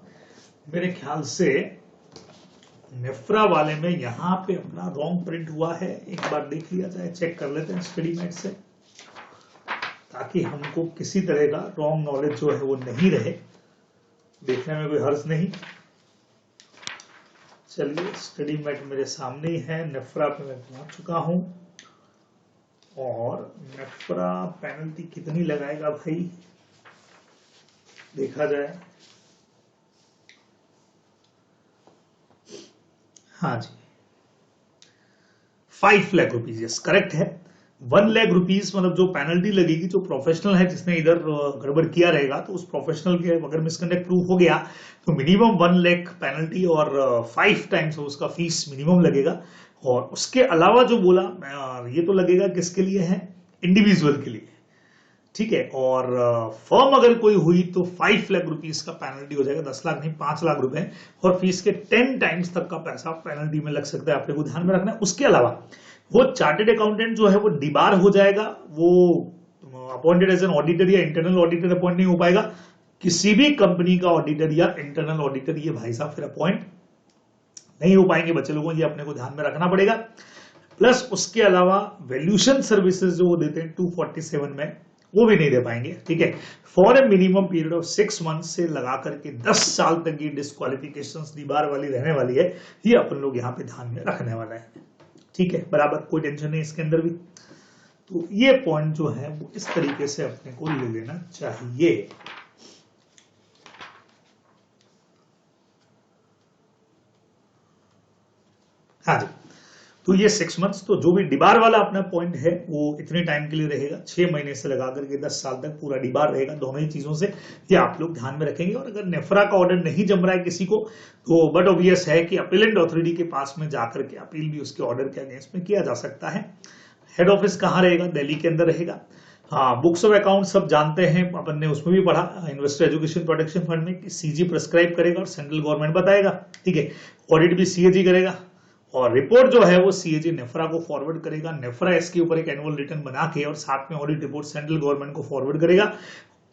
मेरे ख्याल से नेफ्रा वाले में यहाँ पे अपना रॉन्ग प्रिंट हुआ है, एक बार देख लिया जाए, चेक कर लेते हैं स्टडीमेट से, ताकि हमको किसी तरह का रॉन्ग नॉलेज जो है वो नहीं रहे। देखने में कोई हर्ज नहीं। चलिए स्टडीमेट मेरे सामने ही है, नेफ्रा पे मैं पहुंच चुका हूं। और नेफ्रा पेनल्टी कितनी लगाएगा भाई, देखा जाए। हाँ जी, 5 लाख रुपीज, यस करेक्ट है। 1 लाख रुपीज मतलब जो पेनल्टी लगेगी, जो प्रोफेशनल है जिसने इधर गड़बड़ किया रहेगा, तो उस प्रोफेशनल के अगर मिसकंडक्ट प्रूफ हो गया तो मिनिमम 1 लाख पेनल्टी और 5 टाइम्स उसका फीस मिनिमम लगेगा। और उसके अलावा जो बोला ये तो लगेगा किसके लिए है? इंडिविजुअल के लिए, ठीक है। और फर्म अगर कोई हुई तो 5 लाख रुपीस का पेनल्टी हो जाएगा, 10 लाख नहीं 5 लाख रुपए, और फीस के 10 टाइम्स तक का पैसा पेनल्टी में लग सकता है, आपने को ध्यान में रखना है। उसके अलावा वो चार्टेड अकाउंटेंट जो है वो डिबार हो जाएगा, वो अपॉइंटेड एज एन ऑडिटर या इंटरनल ऑडिटर अपॉइंट नहीं हो पाएगा। किसी भी कंपनी का ऑडिटर या इंटरनल ऑडिटर ये भाई साहब फिर अपॉइंट नहीं हो पाएंगे बच्चे लोगों, ये अपने को ध्यान में रखना पड़ेगा। प्लस उसके अलावा वैल्यूएशन सर्विसेज जो वो देते हैं 247 में, वो भी नहीं दे पाएंगे, ठीक है। For a minimum period of 6 month से लगा करके 10 साल तक की डिस्क्वालिफिकेशंस डिबार वाली रहने वाली है, ये अपन लोग यहाँ पे ध्यान में रखने वाला है, ठीक है। बराबर, कोई टेंशन नहीं इसके अंदर भी। तो ये पॉइंट जो है वो इस तरीके से अपने को ले लेना चाहिए। हाँ जी, तो ये 6 मंथ्स, तो जो भी डिबार वाला अपना पॉइंट है वो इतने टाइम के लिए रहेगा, 6 महीने से लगा करके 10 साल तक पूरा डिबार रहेगा, दोनों ही चीजों से ये आप लोग ध्यान में रखेंगे। और अगर नेफ्रा का ऑर्डर नहीं जम रहा है किसी को, तो बट ऑब्वियस है कि अपीलेंट अथॉरिटी के पास में जाकर के अपील भी उसके ऑर्डर के अगेंस्ट में किया जा सकता है। हेड ऑफिस कहाँ रहेगा? दिल्ली के अंदर रहेगा। हाँ, बुक्स ऑफ अकाउंट सब जानते हैं, अपन ने उसमें भी पढ़ा इन्वेस्टर एजुकेशन प्रोटेक्शन फंड में कि सीजी प्रेस्क्राइब करेगा और सेंट्रल गवर्नमेंट बताएगा, ठीक है। ऑडिट भी सीएजी करेगा और रिपोर्ट जो है वो सीएजी नेफ्रा को फॉरवर्ड करेगा, नेफ्रा इसके ऊपर एक एनुअल रिटर्न बना के और साथ में ऑडिट रिपोर्ट सेंट्रल गवर्नमेंट को फॉरवर्ड करेगा।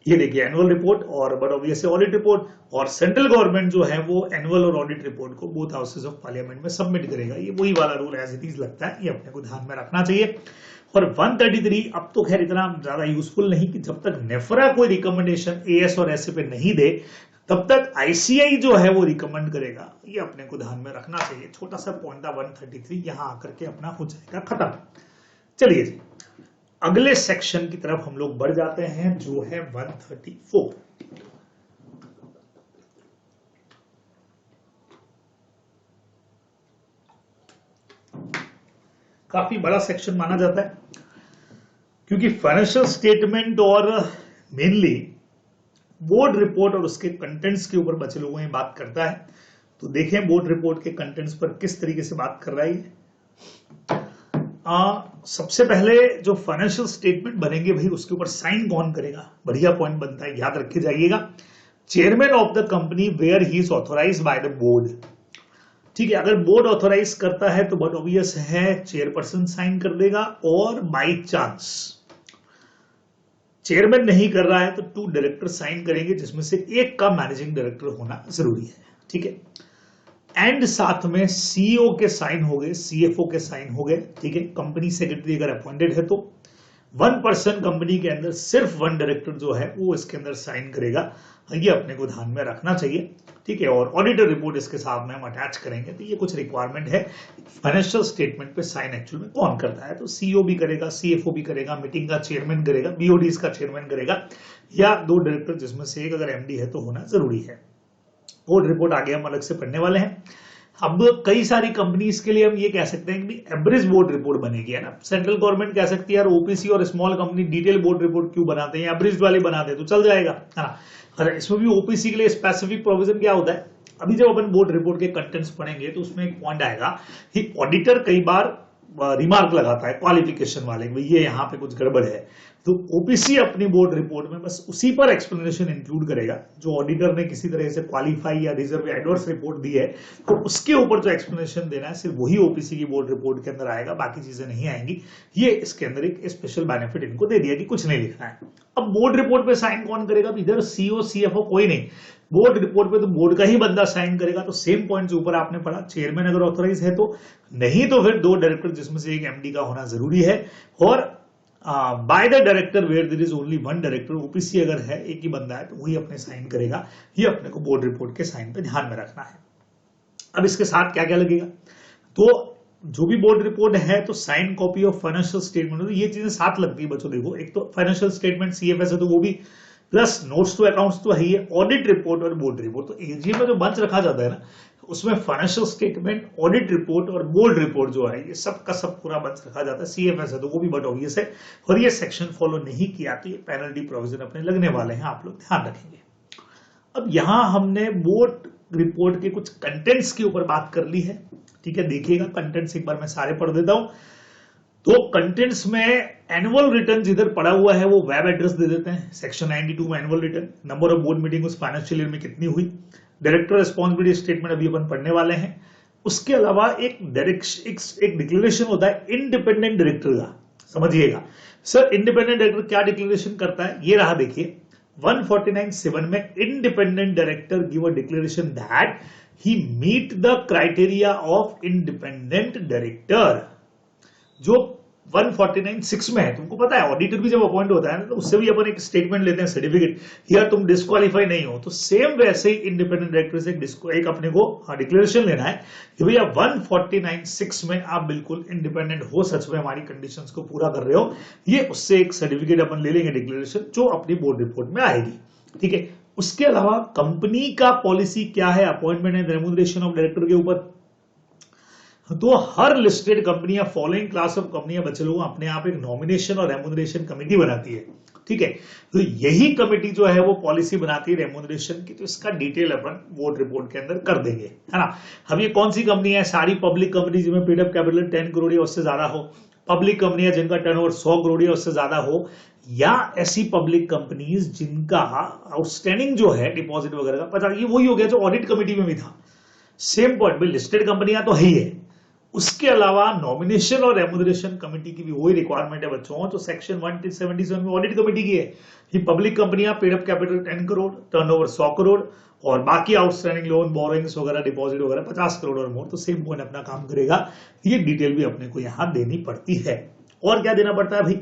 ये देखिए एनुअल रिपोर्ट और बट ऑब्वियसली ऑडिट रिपोर्ट, और सेंट्रल गवर्नमेंट जो है वो एनुअल और ऑडिट रिपोर्ट को बोथ हाउसेज ऑफ पार्लियामेंट में सबमिट करेगा। ये वही वाला रूल एज इट इज लगता है, ये अपने को ध्यान में रखना चाहिए। और 133 अब तो खैर इतना ज्यादा यूजफुल नहीं कि जब तक नेफ्रा कोई रिकमेंडेशन एएस और एसए पे नहीं दे तब तक आईसीआई जो है वो रिकमेंड करेगा, ये अपने को ध्यान में रखना चाहिए। छोटा सा पॉइंट था 133, यहां आकर के अपना हो जाएगा खत्म। चलिए जी, अगले सेक्शन की तरफ हम लोग बढ़ जाते हैं जो है 134। काफी बड़ा सेक्शन माना जाता है क्योंकि फाइनेंशियल स्टेटमेंट और मेनली बोर्ड रिपोर्ट और उसके कंटेंट्स के ऊपर बचे लोगों में बात करता है। तो देखें बोर्ड रिपोर्ट के कंटेंट्स पर किस तरीके से बात कर रहा है। सबसे पहले जो फाइनेंशियल स्टेटमेंट बनेंगे भाई उसके ऊपर साइन कौन करेगा, बढ़िया पॉइंट बनता है, याद रखे जाइएगा। Chairman of the company where he is authorised by the board, ठीक है। अगर बोर्ड ऑथोराइज करता है तो बट ऑब्वियस है चेयरपर्सन साइन कर देगा, और बाई चांस चेयरमैन नहीं कर रहा है तो 2 डायरेक्टर साइन करेंगे जिसमें से एक का मैनेजिंग डायरेक्टर होना जरूरी है, ठीक है। एंड साथ में सीईओ के साइन हो गए, सीएफओ के साइन हो गए, ठीक है। कंपनी सेक्रेटरी अगर अपॉइंटेड है तो 1% कंपनी के अंदर सिर्फ 1 डायरेक्टर जो है वो इसके अंदर साइन करेगा, ये अपने को ध्यान में रखना चाहिए, ठीक है। और ऑडिटर रिपोर्ट इसके साथ में हम अटैच करेंगे, तो ये कुछ रिक्वायरमेंट है। फाइनेंशियल स्टेटमेंट पे साइन एक्चुअल में कौन करता है, तो सीईओ भी करेगा, सीएफओ भी करेगा, मीटिंग का चेयरमैन करेगा, बीओडीज का चेयरमैन करेगा, या 2 डायरेक्टर जिसमें से एक अगर एमडी है तो होना जरूरी है। बोर्ड रिपोर्ट आगे हम अलग से पढ़ने वाले हैं। अब कई सारी कंपनीज के लिए हम ये कह सकते हैं कि एवरेज बोर्ड रिपोर्ट बनेगी, है ना। सेंट्रल गवर्नमेंट कह सकती है यार ओपीसी और small company detail board report क्यों बनाते हैं, एवरेज वाले बनाते तो चल जाएगा, है ना। अरे इसमें भी ओपीसी के लिए स्पेसिफिक प्रोविजन क्या होता है, अभी जब अपन बोर्ड रिपोर्ट के कंटेंट्स पढ़ेंगे तो उसमें एक पॉइंट आएगा कि ऑडिटर कई बार रिमार्क लगाता है क्वालिफिकेशन वाले, ये यहाँ पे कुछ गड़बड़ है, तो ओपीसी अपनी बोर्ड रिपोर्ट में बस उसी पर एक्सप्लेनेशन इंक्लूड करेगा जो ऑडिटर ने किसी तरह से क्वालिफाई या रिजर्व या एडवर्स रिपोर्ट दी है, तो उसके ऊपर जो एक्सप्लेनेशन देना है सिर्फ वही ओपीसी की बोर्ड रिपोर्ट के अंदर आएगा, बाकी चीजें नहीं आएंगी। ये इसके अंदर एक स्पेशल बेनिफिट इनको दे दिया कि कुछ नहीं लिखना है। अब बोर्ड रिपोर्ट पे साइन कौन करेगा, इधर सीईओ सीएफओ कोई नहीं, बोर्ड रिपोर्ट पे तो बोर्ड का ही बंदा साइन करेगा। तो सेम पॉइंट जो ऊपर आपने पढ़ा, चेयरमैन अगर ऑथराइज है तो, नहीं तो फिर 2 डायरेक्टर जिसमें से एक एमडी का होना जरूरी है, और by the director where there is only 1 director, OPC अगर है एक ही बंदा है तो वही अपने साइन करेगा। ये अपने को बोर्ड रिपोर्ट के साइन पे ध्यान में रखना है। अब इसके साथ क्या क्या लगेगा, तो जो भी बोर्ड रिपोर्ट है तो sign copy of financial statement, तो ये चीजें साथ लगती है बच्चों। देखो एक तो फाइनेंशियल स्टेटमेंट सीएफएस है तो वो भी, प्लस नोट्स टू अकाउंट्स तो है ही है, ऑडिट रिपोर्ट और बोर्ड रिपोर्ट। तो एजीएम में जो बंच रखा जाता है ना, उसमें फाइनेंशियल स्टेटमेंट, ऑडिट रिपोर्ट और बोर्ड रिपोर्ट जो है ये सब का सब पूरा बंच रखा जाता है। सीएफएस है तो वो भी बट ऑब्वियस है, और ये सेक्शन फॉलो नहीं किया तो ये पेनल्टी प्रोविजन अपने लगने वाले हैं, आप लोग ध्यान रखेंगे। अब यहां हमने बोर्ड रिपोर्ट के कुछ कंटेंट्स के ऊपर बात कर ली है, ठीक है। देखिएगा कंटेंट्स एक बार मैं सारे पढ़ देता हूं। तो कंटेंट्स में एनुअल रिटर्न जिधर पड़ा हुआ है वो वेब एड्रेस दे देते हैं, सेक्शन 92 में annual return, number of board meeting उस फाइनेंशियल ईयर में कितनी हुई, डायरेक्टर रिस्पॉन्सिबिलिटी स्टेटमेंट अभी अपन पढ़ने वाले हैं। उसके अलावा एक डिक्लेरेशन होता है इंडिपेंडेंट डायरेक्टर का, समझिएगा सर इंडिपेंडेंट डायरेक्टर क्या डिक्लेरेशन करता है, ये रहा देखिए 149(7) में independent director give a declaration that he meet the criteria of independent director, जो 149(6) में है। तुमको पता है ऑडिटर भी जब अपॉइंट होता है ना तो उससे भी अपन एक स्टेटमेंट लेते हैं, सर्टिफिकेट, यार तुम डिस्क्वालीफाई नहीं हो। तो सेम वैसे ही इंडिपेंडेंट डायरेक्टर से एक अपने को डिक्लेरेशन लेना है कि भैया 149(6) में आप बिल्कुल इंडिपेंडेंट हो, सच में हमारी कंडीशंस को पूरा कर रहे हो। ये उससे एक सर्टिफिकेट अपन ले लेंगे, डिक्लेरेशन, जो अपनी बोर्ड रिपोर्ट में आएगी, ठीक है। उसके अलावा कंपनी का पॉलिसी क्या है appointment and remuneration of director के ऊपर, तो हर लिस्टेड कंपनी या फॉलोइंग क्लास ऑफ कंपनियां बच्चे लोग अपने आप एक नॉमिनेशन और रेम्यूनरेशन कमेटी बनाती है, ठीक है। तो यही कमेटी जो है वो पॉलिसी बनाती है रेम्यूनरेशन की, तो इसका डिटेल अपन वोट रिपोर्ट के अंदर कर देंगे, है ना। अब ये कौन सी कंपनी है? सारी पब्लिक कंपनी जिनमें पेड अप कैपिटल 10 करोड़ या उससे ज्यादा हो, पब्लिक कंपनियां जिनका टर्नओवर 100 करोड़ या उससे ज्यादा हो, या ऐसी पब्लिक कंपनीज जिनका आउटस्टैंडिंग जो है डिपॉजिट वगैरह का 50, ये वही हो गया जो ऑडिट कमेटी में भी था। सेम पॉइंट में लिस्टेड कंपनियां तो है ही है, उसके अलावा नॉमिनेशन और रेम्यूनरेशन कमेटी की भी वही रिक्वायरमेंट है बच्चों। तो सेक्शन 177 में ऑडिट कमेटी की है। ये पब्लिक कंपनियां paid up capital 10 crore, turnover 100 crore और बाकी आउटस्टैंडिंग लोन, बोरोइंग्स वगैरह, डिपॉजिट वगैरह 50 करोड़ और मोर, तो सेम पॉइंट अपना काम करेगा। ये डिटेल भी अपने को यहां देनी पड़ती है। और क्या देना पड़ता है भाई?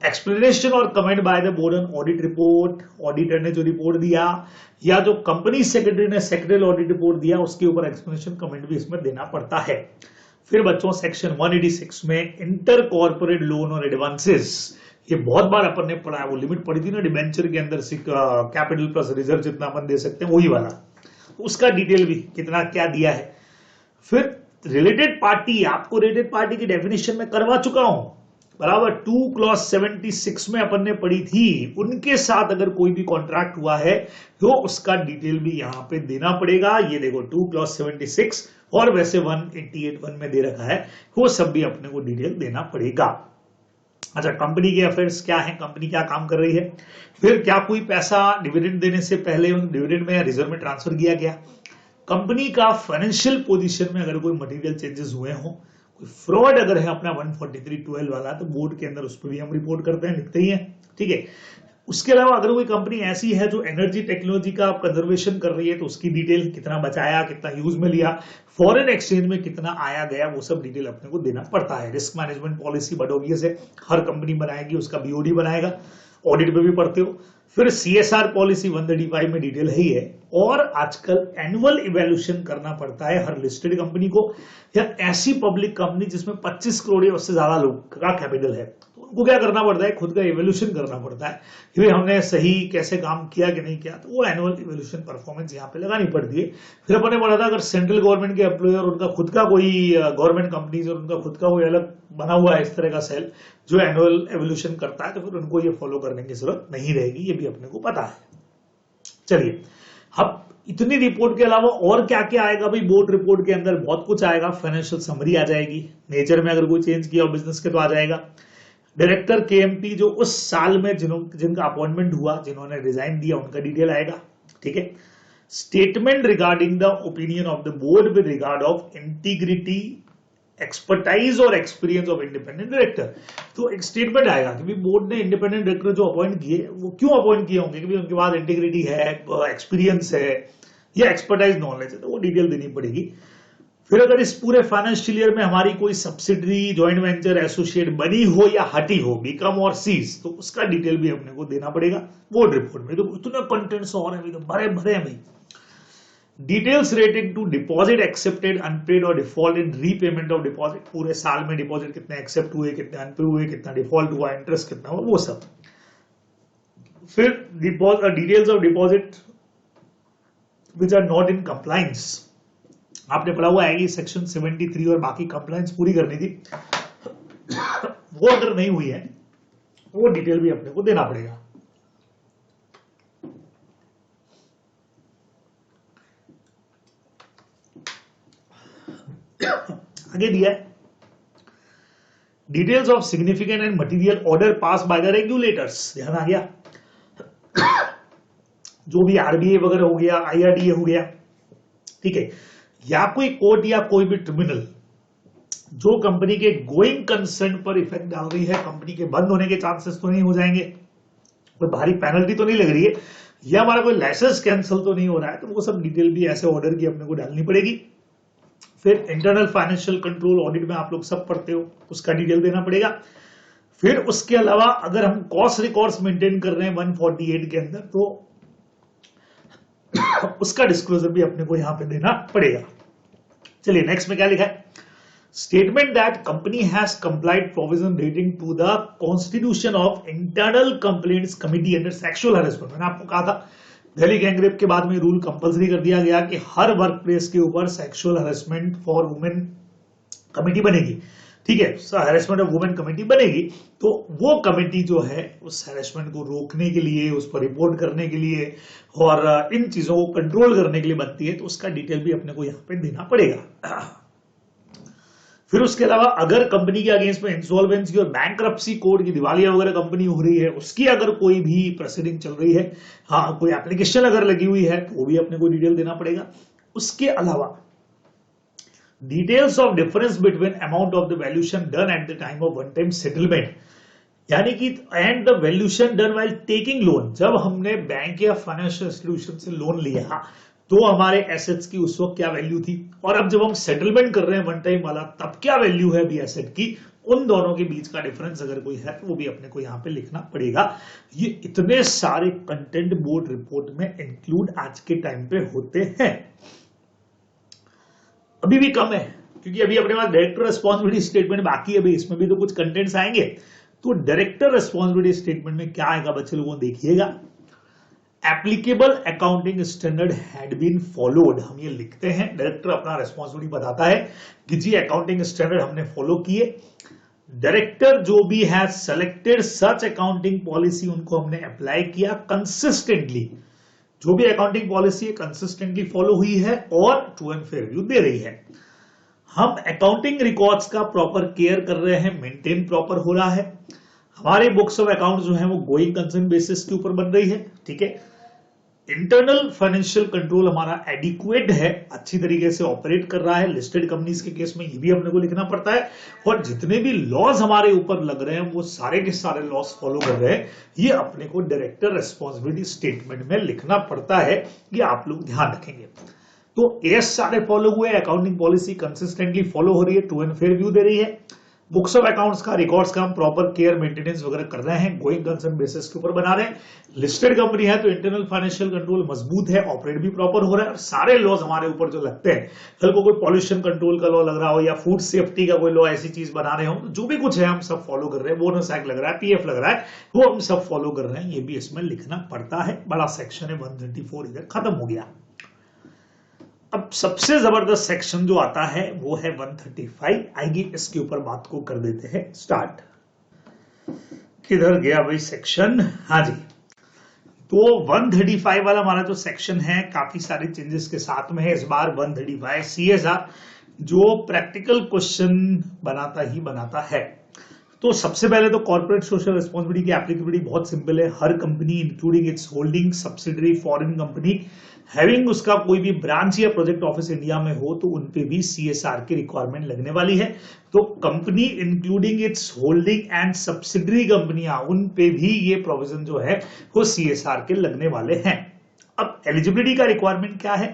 एक्सप्लेनेशन और comment bye the board on audit report, auditor ने जो रिपोर्ट दिया या जो कंपनी सेक्रेटरी ने सेक्रेटरी ऑडिट रिपोर्ट दिया उसके ऊपर एक्सप्लेनेशन कमेंट भी इसमें देना पड़ता है। फिर बच्चों सेक्शन 186 में इंटर कॉर्पोरेट लोन और एडवांसेस, ये बहुत बार अपन ने पढ़ा है, वो लिमिट पड़ी थी ना डिबेंचर के अंदर कैपिटल प्लस रिजर्व जितना अपन दे सकते हैं वही वाला, उसका डिटेल भी कितना क्या दिया है। फिर रिलेटेड पार्टी, आपको रिलेटेड पार्टी की डेफिनेशन में करवा चुका हूं बराबर, 2 क्लॉज 76 में अपन ने पढ़ी थी, उनके साथ अगर कोई भी कॉन्ट्रैक्ट हुआ है तो उसका डिटेल भी यहां पे देना पड़ेगा। ये देखो 2 क्लॉज 76 और वैसे 188(1) में दे रखा है, वो सब भी अपने को डिटेल देना पड़ेगा। अच्छा, कंपनी के अफेयर्स क्या है, कंपनी क्या काम कर रही है, फिर क्या कोई पैसा डिविडेंड देने से पहले डिविडेंड में या रिजर्व में ट्रांसफर किया गया, कंपनी का फाइनेंशियल पोजीशन में अगर कोई मटेरियल चेंजेस हुए हों, कोई फ्रॉड अगर है अपना 143(12) वाला, तो बोर्ड के अंदर उस पर भी हम रिपोर्ट करते हैं, लिखते ही हैं, ठीक है। उसके अलावा अगर कोई कंपनी ऐसी है जो एनर्जी टेक्नोलॉजी का कंजर्वेशन कर रही है तो उसकी डिटेल, कितना बचाया, कितना यूज में लिया, फॉरेन एक्सचेंज में कितना आया गया, वो सब डिटेल अपने को देना पड़ता है। रिस्क मैनेजमेंट पॉलिसी बड़ोगी से हर कंपनी बनाएगी, उसका बीओडी बनाएगा, ऑडिट में भी पढ़ते हो। फिर सीएसआर पॉलिसी 135 में डिटेल है ही है। और आजकल एनुअल इवैल्यूएशन करना पड़ता है हर लिस्टेड कंपनी को या ऐसी पब्लिक कंपनी जिसमें 25 करोड़ या उससे ज्यादा लोग का कैपिटल है, तो उनको क्या करना पड़ता है? खुद का इवैल्यूएशन करना पड़ता है कि हमने सही कैसे काम किया कि नहीं किया, तो वो एनुअल इवैल्यूएशन परफॉर्मेंस यहाँ पे लगानी पड़ती है। फिर अपने पढ़ा था अगर सेंट्रल गवर्नमेंट के एम्प्लॉयर, उनका खुद का कोई गवर्नमेंट कंपनीज और उनका खुद का कोई अलग बना हुआ है इस तरह का सेल जो एनुअल इवैल्यूएशन करता है, तो फिर उनको ये फॉलो करने की जरूरत नहीं रहेगी, ये भी अपने को पता है। चलिए, अब इतनी रिपोर्ट के अलावा और क्या क्या आएगा भाई? बोर्ड रिपोर्ट के अंदर बहुत कुछ आएगा। फाइनेंशियल समरी आ जाएगी, नेचर में अगर कोई चेंज किया हो बिजनेस के तो आ जाएगा। डायरेक्टर केएमपी जो उस साल में जिनका अपॉइंटमेंट हुआ, जिन्होंने रिजाइन दिया, उनका डिटेल आएगा, ठीक है। Statement regarding the opinion of the board with regard of integrity, expertise और एक्सपीरियंस ऑफ इंडिपेंडेंट डायरेक्टर, तो एक स्टेटमेंट आएगा कि बोर्ड ने इंडिपेंडेंट डायरेक्टर जो अपॉइंट किए वो क्यों अपॉइंट किए होंगे, कि उनके पास इंटीग्रिटी है, एक्सपीरियंस है या एक्सपर्टाइज नॉलेज है, तो वो डिटेल देनी पड़ेगी। फिर अगर इस पूरे फाइनेंशियल ईयर में हमारी कोई सब्सिडरी, ज्वाइंट वेंचर, एसोसिएट बनी हो या हटी हो, बिकम और सीज, तो उसका डिटेल भी अपने को देना पड़ेगा बोर्ड रिपोर्ट में। तो इतने कंटेंट्स और हैं, तो भरे भरे हैं भाई। Details related to deposit accepted, unpaid और default in repayment of deposit, पूरे साल में डिपॉजिट कितने एक्सेप्ट हुए, कितने अनपे हुए, कितना डिफॉल्ट हुआ, इंटरेस्ट कितना हुआ, वो सब। फिर details of deposit which are not in compliance, आपने पढ़ा हुआ है कि सेक्शन 73 और बाकी कंप्लायंस पूरी करनी थी, वो अगर नहीं हुई है तो वो डिटेल भी अपने को देना पड़ेगा। आगे दिया है details of significant and material order pass by the regulators, ध्यान आ गया। जो भी आरबीआई वगैरह हो गया, आईआरडीए हो गया, ठीक है, या कोई कोर्ट या कोई भी ट्रिब्यूनल जो कंपनी के गोइंग कंसर्न पर इफेक्ट डाल रही है, कंपनी के बंद होने के चांसेस तो नहीं हो जाएंगे, कोई भारी पेनल्टी तो नहीं लग रही है, या हमारा कोई लाइसेंस कैंसिल तो नहीं हो रहा है, तो वो सब डिटेल भी ऐसे ऑर्डर की अपने को डालनी पड़ेगी। फिर इंटरनल फाइनेंशियल कंट्रोल ऑडिट में आप लोग सब पढ़ते हो, उसका डिटेल देना पड़ेगा। फिर उसके अलावा अगर हम कॉस्ट रिकॉर्ड्स मेंटेन कर रहे हैं 148 के अंदर, तो उसका डिस्क्लोजर भी अपने को यहां पे देना पड़ेगा। चलिए नेक्स्ट में क्या लिखा है? Statement that company has complied provision relating to the constitution of internal complaints committee under sexual harassment. मैंने आपको कहा था दिल्ली गैंग रेप के बाद में रूल कंपलसरी कर दिया गया कि हर वर्क प्लेस के ऊपर sexual harassment for women committee बनेगी, ठीक है, हैरेसमेंट ऑफ वुमेन कमेटी बनेगी, तो वो कमेटी जो है उस हैरेसमेंट को रोकने के लिए, उस पर रिपोर्ट करने के लिए और इन चीजों को कंट्रोल करने के लिए बनती है, तो उसका डिटेल भी अपने को यहाँ पे देना पड़ेगा। फिर उसके अलावा अगर कंपनी के अगेंस्ट में इंसॉल्वेंसी और बैंक्रप्सी कोड की दिवालिया वगैरह कंपनी हो रही है, उसकी अगर कोई भी प्रोसीडिंग चल रही है, हाँ कोई एप्लीकेशन अगर लगी हुई है, तो वो भी अपने को डिटेल देना पड़ेगा। उसके अलावा details of difference between amount of the valuation done at the time of one time settlement, यानी कि and the valuation done while taking loan, जब हमने बैंक या फाइनेंशियल इंस्टीट्यूशन से लोन लिया तो हमारे एसेट्स की उस वक्त क्या वैल्यू थी, और अब जब हम सेटलमेंट कर रहे हैं वन टाइम वाला, तब क्या वैल्यू है अभी एसेट की, उन दोनों के बीच का डिफरेंस अगर कोई है तो वो भी अपने को यहां पे लिखना पड़ेगा। ये इतने सारे कंटेंट बोर्ड रिपोर्ट में इंक्लूड आज के टाइम पे होते हैं। अभी भी कम है क्योंकि अभी अपने पास डायरेक्टर रिस्पॉन्सिबिलिटी स्टेटमेंट बाकी है, अभी इसमें भी तो कुछ कंटेंट्स आएंगे। तो डायरेक्टर रिस्पॉन्सिबिलिटी स्टेटमेंट में क्या आएगा बच्चे लोगों, देखिएगा, applicable accounting standard had been followed, हम ये लिखते हैं, डायरेक्टर अपना रिस्पॉन्सिबिलिटी बताता है कि जी अकाउंटिंग स्टैंडर्ड हमने फॉलो किए। डायरेक्टर जो भी है सेलेक्टेड सच अकाउंटिंग पॉलिसी, उनको हमने अप्लाई किया कंसिस्टेंटली, जो भी अकाउंटिंग पॉलिसी कंसिस्टेंटली फॉलो हुई है और ट्रू एंड फेयर व्यू दे रही है। हम अकाउंटिंग रिकॉर्ड्स का प्रॉपर केयर कर रहे हैं, मेंटेन प्रॉपर हो रहा है, हमारे बुक्स ऑफ अकाउंट जो है वो गोइंग कंसर्न बेसिस के ऊपर बन रही है, ठीक है। इंटरनल फाइनेंशियल कंट्रोल हमारा एडिक्वेट है, अच्छी तरीके से ऑपरेट कर रहा है। लिस्टेड कंपनीज के केस में ये भी अपने को लिखना पड़ता है, और जितने भी लॉज हमारे ऊपर लग रहे हैं वो सारे के सारे लॉज फॉलो कर रहे हैं, ये अपने को डायरेक्टर रिस्पॉन्सिबिलिटी स्टेटमेंट में लिखना पड़ता है, ये आप लोग ध्यान रखेंगे। तो एस सारे फॉलो हुए, अकाउंटिंग पॉलिसी कंसिस्टेंटली फॉलो हो रही है, ट्रू एंड फेयर व्यू दे रही है, बुक्स ऑफ अकाउंट्स का रिकॉर्ड्स का हम प्रॉपर केयर मेंटेनेंस वगैरह कर रहे हैं, गोइंग कंसर्न बेसिस के ऊपर बना रहे हैं। लिस्टेड कंपनी है तो इंटरनल फाइनेंशियल कंट्रोल मजबूत है, ऑपरेट भी प्रॉपर हो रहा है, और सारे लॉज हमारे ऊपर जो लगते हैं, कल को कोई पॉल्यूशन कंट्रोल का लॉ लग रहा हो या फूड सेफ्टी का कोई लॉ ऐसी चीज बना रहे हो, जो भी कुछ है हम सब फॉलो कर रहे हैं, बोनस एक्ट लग रहा है, पीएफ लग रहा है, वो हम सब फॉलो कर रहे हैं, ये भी इसमें लिखना पड़ता है। बड़ा सेक्शन है 134, इधर खत्म हो गया। अब सबसे जबरदस्त सेक्शन जो आता है वो है 135, आएगी, इसके ऊपर बात को कर देते हैं स्टार्ट। किधर गया भाई सेक्शन, हाँ जी, तो 135 वाला हमारा जो सेक्शन है काफी सारे चेंजेस के साथ में है इस बार। 135 सीएसआर जो प्रैक्टिकल क्वेश्चन बनाता ही बनाता है। तो सबसे पहले तो कॉर्पोरेट सोशल रिस्पॉन्सिबिलिटी की एप्लीकेबिलिटी बहुत सिंपल है, हर company including its holding subsidiary foreign company having उसका कोई भी ब्रांच या प्रोजेक्ट ऑफिस इंडिया में हो तो उनपे भी सीएसआर की रिक्वायरमेंट लगने वाली है। तो company including its holding and subsidiary कंपनियां, उन पे भी ये प्रोविजन जो है वो सीएसआर के लगने वाले हैं। अब एलिजिबिलिटी का रिक्वायरमेंट क्या है,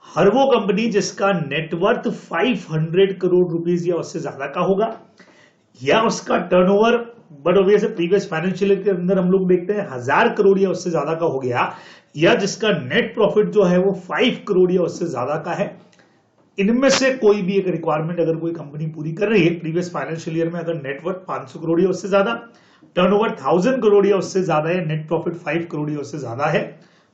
हर वो कंपनी जिसका नेटवर्थ 500 करोड़ रुपीस या उससे ज्यादा का होगा, या उसका turnover but obvious previous financial year के अंदर हम लोग देखते हैं 1000 करोड़ या उससे ज्यादा का हो गया, या जिसका नेट प्रॉफिट जो है वो 5 करोड़ या उससे ज्यादा का है। इनमें से कोई भी एक रिक्वायरमेंट अगर कोई कंपनी पूरी कर रही है प्रीवियस फाइनेंशियल ईयर में, अगर नेटवर्थ 500 करोड़ या उससे ज्यादा, टर्नओवर 1000 करोड़ या उससे ज्यादा है, नेट प्रॉफिट 5 करोड़ या उससे ज्यादा है,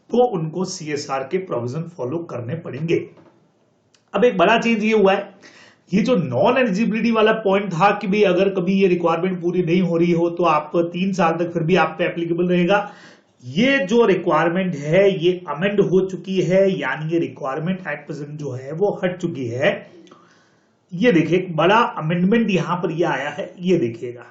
तो उनको सीएसआर के प्रोविजन फॉलो करने पड़ेंगे। अब एक बड़ा चेंज ये हुआ है, ये जो नॉन एलिजिबिलिटी वाला पॉइंट था कि भाई अगर कभी ये रिक्वायरमेंट पूरी नहीं हो रही हो तो आप 3 साल तक फिर भी आप पे एप्लीकेबल रहेगा, ये जो रिक्वायरमेंट है ये अमेंड हो चुकी है, यानी ये रिक्वायरमेंट एट प्रेजेंट जो है वो हट चुकी है। ये देखिए एक बड़ा अमेंडमेंट यहां पर ये आया है, ये देखिएगा।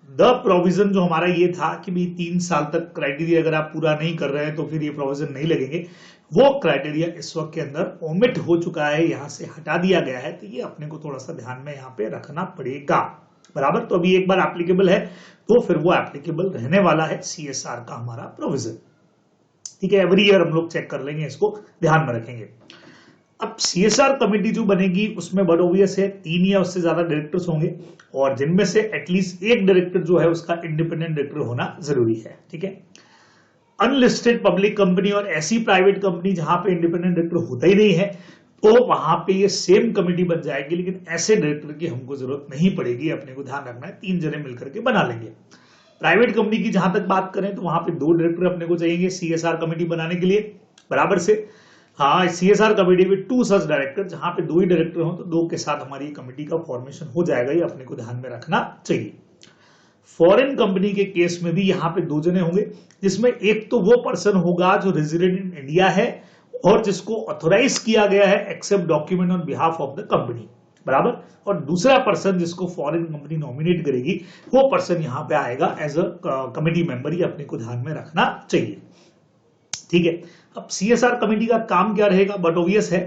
द प्रोविजन जो हमारा ये था कि भाई 3 साल तक क्राइटेरिया अगर आप पूरा नहीं कर रहे हैं तो फिर ये प्रोविजन नहीं लगेंगे, वो क्राइटेरिया इस वक्त के अंदर ओमिट हो चुका है, यहां से हटा दिया गया है। तो ये अपने को थोड़ा सा ध्यान में यहां पे रखना पड़ेगा, बराबर। तो अभी एक बार एप्लीकेबल है तो फिर वो एप्लीकेबल रहने वाला है सीएसआर का हमारा प्रोविजन, ठीक है। एवरी ईयर हम लोग चेक कर लेंगे, इसको ध्यान में रखेंगे। अब सीएसआर कमेटी जो बनेगी उसमें बड़ा ऑब्वियस है 3 या उससे ज्यादा डायरेक्टर्स होंगे, और जिनमें से एटलीस्ट एक डायरेक्टर जो है उसका इंडिपेंडेंट डायरेक्टर होना जरूरी है, ठीक है। अनलिस्टेड पब्लिक कंपनी और ऐसी प्राइवेट कंपनी जहां पे इंडिपेंडेंट डायरेक्टर होता ही नहीं है, तो वहां पे ये सेम कमेटी बन जाएगी, लेकिन ऐसे डायरेक्टर की हमको जरूरत नहीं पड़ेगी, अपने को ध्यान रखना है 3 जने मिलकर के बना लेंगे। प्राइवेट कंपनी की जहां तक बात करें तो वहां पे 2 डायरेक्टर अपने को चाहिए सीएसआर कमेटी बनाने के लिए, बराबर से। हाँ, सीएसआर कमेटी में 2 सच डायरेक्टर, जहां पे 2 ही डायरेक्टर हो तो 2 के साथ हमारी कमेटी का फॉर्मेशन हो जाएगा, ये अपने को ध्यान में रखना चाहिए। फॉरेन कंपनी के केस में भी यहाँ पे 2 जने होंगे, जिसमें एक तो वो पर्सन होगा जो रेजिडेंट इन इंडिया है और जिसको ऑथोराइज किया गया है accept document on behalf of the company, बराबर, और दूसरा पर्सन जिसको फॉरेन कंपनी नॉमिनेट करेगी वो पर्सन यहाँ पे आएगा एज अ कमेटी मेंबर, ये अपने को ध्यान में रखना चाहिए। ठीक है, अब सीएसआर कमेटी का काम क्या रहेगा, बट ऑब्वियस है,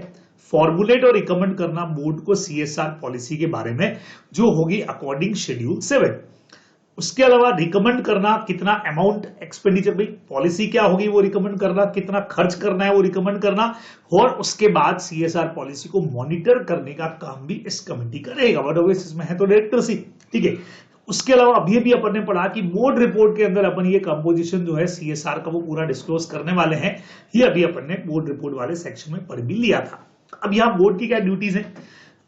फॉर्मुलेट और रिकमेंड करना बोर्ड को सीएसआर पॉलिसी के बारे में जो होगी अकॉर्डिंग शेड्यूल 7। उसके अलावा रिकमेंड करना कितना अमाउंट एक्सपेंडिचर, भाई पॉलिसी क्या होगी वो रिकमेंड करना, कितना खर्च करना है वो रिकमेंड करना, और उसके बाद सीएसआर पॉलिसी को मॉनिटर करने का काम भी इस कमेटी का रहेगा। बट ऑब्वियस इसमें है तो डायरेक्टर्स ही। ठीक है, उसके अलावा अभी भी अपन ने पढ़ा कि बोर्ड रिपोर्ट के अंदर अपन ये कंपोजिशन जो है सीएसआर का वो पूरा डिस्क्लोज करने वाले हैं, ये अभी अपन ने बोर्ड रिपोर्ट वाले सेक्शन में पढ़ भी लिया था। अब यहाँ बोर्ड की क्या ड्यूटीज हैं,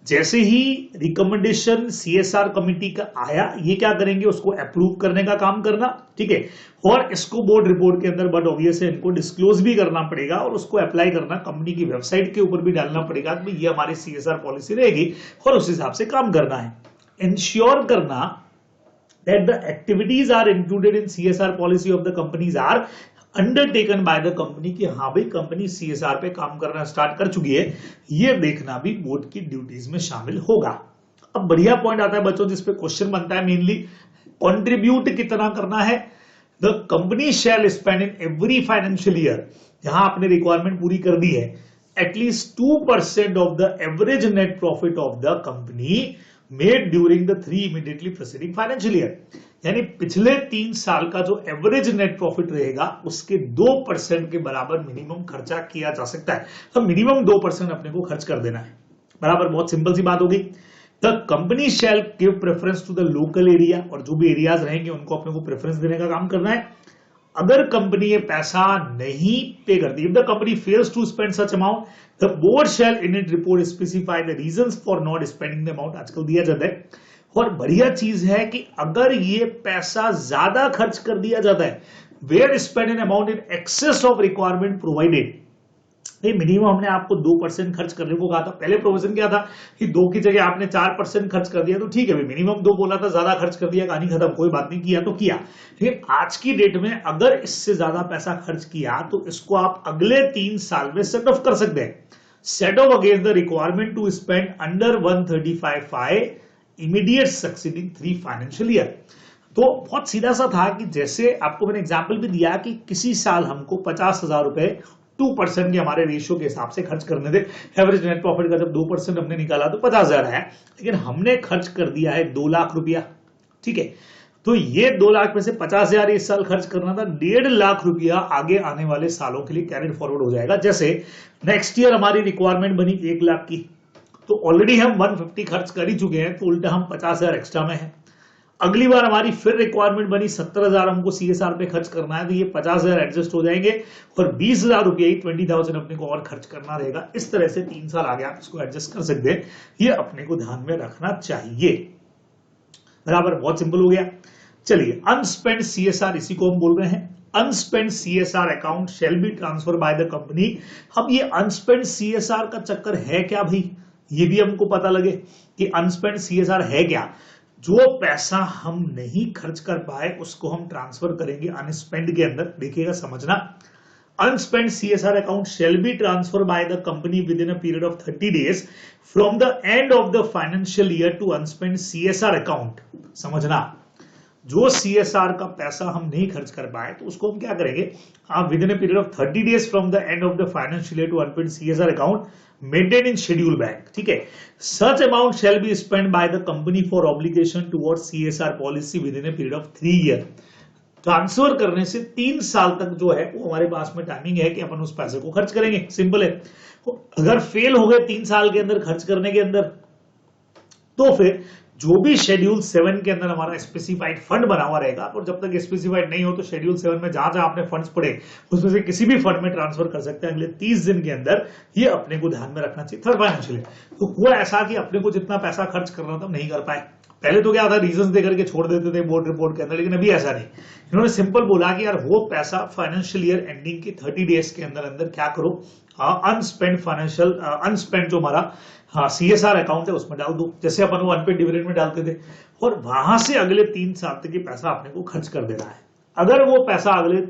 जैसे ही रिकमेंडेशन सीएसआर कमेटी का आया, ये क्या करेंगे, उसको अप्रूव करने का काम करना। ठीक है, और इसको बोर्ड रिपोर्ट के अंदर बट ऑब्वियस है इनको डिस्क्लोज भी करना पड़ेगा और उसको अप्लाई करना, कंपनी की वेबसाइट के ऊपर भी डालना पड़ेगा कि ये हमारी सीएसआर पॉलिसी रहेगी और उस हिसाब से काम करना है। इंश्योर करना that the activities are included in CSR policy of the companies are undertaken by the company, कि हाँ भाई कंपनी CSR पे काम करना स्टार्ट कर चुकी है, ये देखना भी बोर्ड की ड्यूटीज में शामिल होगा। अब बढ़िया पॉइंट आता है बच्चों जिसपे क्वेश्चन बनता है मेनली, कंट्रीब्यूट कितना करना है। The company shell spend in every financial year, यहां आपने रिक्वायरमेंट पूरी कर दी है, at least 2% of the average net profit of the company made during the 3 immediately preceding financial year, यानी पिछले 3 साल का जो एवरेज नेट प्रॉफिट रहेगा उसके 2% के बराबर मिनिमम खर्चा किया जा सकता है। तो मिनिमम 2% अपने को खर्च कर देना है, बराबर, बहुत सिंपल सी बात हो गई। The company shall give preference to the local area, और जो भी एरियाज रहेंगे उनको अपने को प्रेफरेंस देने का काम करना है। अगर कंपनी ये पैसा नहीं पे करती, if the company fails to spend such amount, the board shall in it report specify the reasons for not spending the amount, आजकल दिया जाता है। और बढ़िया चीज है कि अगर ये पैसा ज्यादा खर्च कर दिया जाता है, where spend an amount in excess of requirement provided, minimum हमने आपको 2% खर्च करने को कहा था, पहले प्रोविजन क्या था कि 2 की जगह आपने 4% खर्च कर दिया तो ठीक है, मिनिमम 2 बोला था, ज्यादा खर्च कर दिया, कहानी खत्म, कोई बात नहीं, किया तो किया। लेकिन आज की डेट में अगर इससे ज्यादा पैसा खर्च किया तो इसको आप अगले 3 साल में सेट ऑफ कर सकते हैं, set off against the requirement to spend under 135 immediate succeeding 3 financial year. तो बहुत सीधा सा था कि जैसे आपको मैंने एग्जाम्पल भी दिया कि किसी साल हमको 50,000 रुपए 2% के हमारे रेशियो के हिसाब से खर्च करने थे, एवरेज नेट प्रॉफिट का जब 2% हमने निकाला तो 50,000 है, लेकिन हमने खर्च कर दिया है 2 लाख रुपया। ठीक है, तो ये 2 लाख में से 50,000 इस साल खर्च करना था, 1.5 लाख रुपया आगे आने वाले सालों के लिए कैरिड फॉरवर्ड हो जाएगा। जैसे नेक्स्ट ईयर हमारी रिक्वायरमेंट बनी 1 लाख की, तो ऑलरेडी हम 150 खर्च कर ही चुके हैं, तो उल्टा हम 50,000 एक्स्ट्रा में है। अगली बार हमारी फिर रिक्वायरमेंट बनी 70,000 हमको सीएसआर पे खर्च करना है, तो ये 50,000 एडजस्ट हो जाएंगे और 20,000 रुपये 20,000 अपने को और खर्च करना रहेगा। इस तरह से 3 साल आगे आप इसको एडजस्ट कर सकते हैं, ये अपने को ध्यान में रखना चाहिए, बराबर, बहुत सिंपल हो गया। चलिए, अनस्पेंड सीएसआर, इसी को हम बोल रहे हैं unspent CSR account shall be transfer by the company. अब ये अनस्पेंड सीएसआर का चक्कर है क्या भाई, ये भी हमको पता लगे कि अनस्पेंड सीएसआर है क्या। जो पैसा हम नहीं खर्च कर पाए उसको हम ट्रांसफर करेंगे अनस्पेंड के अंदर, देखिएगा समझना। Unspent CSR account shall be transfer by the company within a period of 30 days from the end of the financial year to unspent CSR account. समझना, जो सीएसआर का पैसा हम नहीं खर्च कर पाए तो उसको हम क्या करेंगे, आप within a period of 30 days from the end of the financial year to unspent CSR account maintain in schedule bank. ठीक है, such amount shall be spend by the company for obligation towards CSR policy within a period of 3 year. Transfer करने से 3 साल तक जो है वो हमारे पास में टाइमिंग है कि अपन उस पैसे को खर्च करेंगे, सिंपल है। अगर फेल हो गए 3 साल के अंदर खर्च करने के अंदर, तो फिर जो भी शेड्यूल 7 के अंदर हमारा स्पेसिफाइड फंड बना हुआ रहेगा, और जब तक स्पेसिफाइड नहीं हो तो शेड्यूल 7 में जहां जहां आपने फंड्स पड़े उसमें से किसी भी फंड में ट्रांसफर कर सकते हैं अगले 30 दिन के अंदर, ये अपने को ध्यान में रखना चाहिए। थर्ड फाइनेंशियल तो हुआ ऐसा कि अपने को जितना पैसा खर्च करना था नहीं कर पाए। पहले तो क्या था, रीजंस देकर के छोड़ देते थे बोर्ड रिपोर्ट के अंदर, लेकिन अभी ऐसा नहीं, इन्होंने सिंपल बोला कि यार वो पैसा फाइनेंशियल ईयर एंडिंग की 30 डेज के अंदर अंदर क्या करो, अनस्पेंड फाइनेंशियल अनस्पेंड जो हमारा CSR अकाउंट है उसमें डाल दो, जैसे अपन वो अनपेड डिविडेंड में डालते थे, और वहां से अगले 3 साल तक ये पैसा अपने को खर्च कर देना है। अगर वो पैसा अगले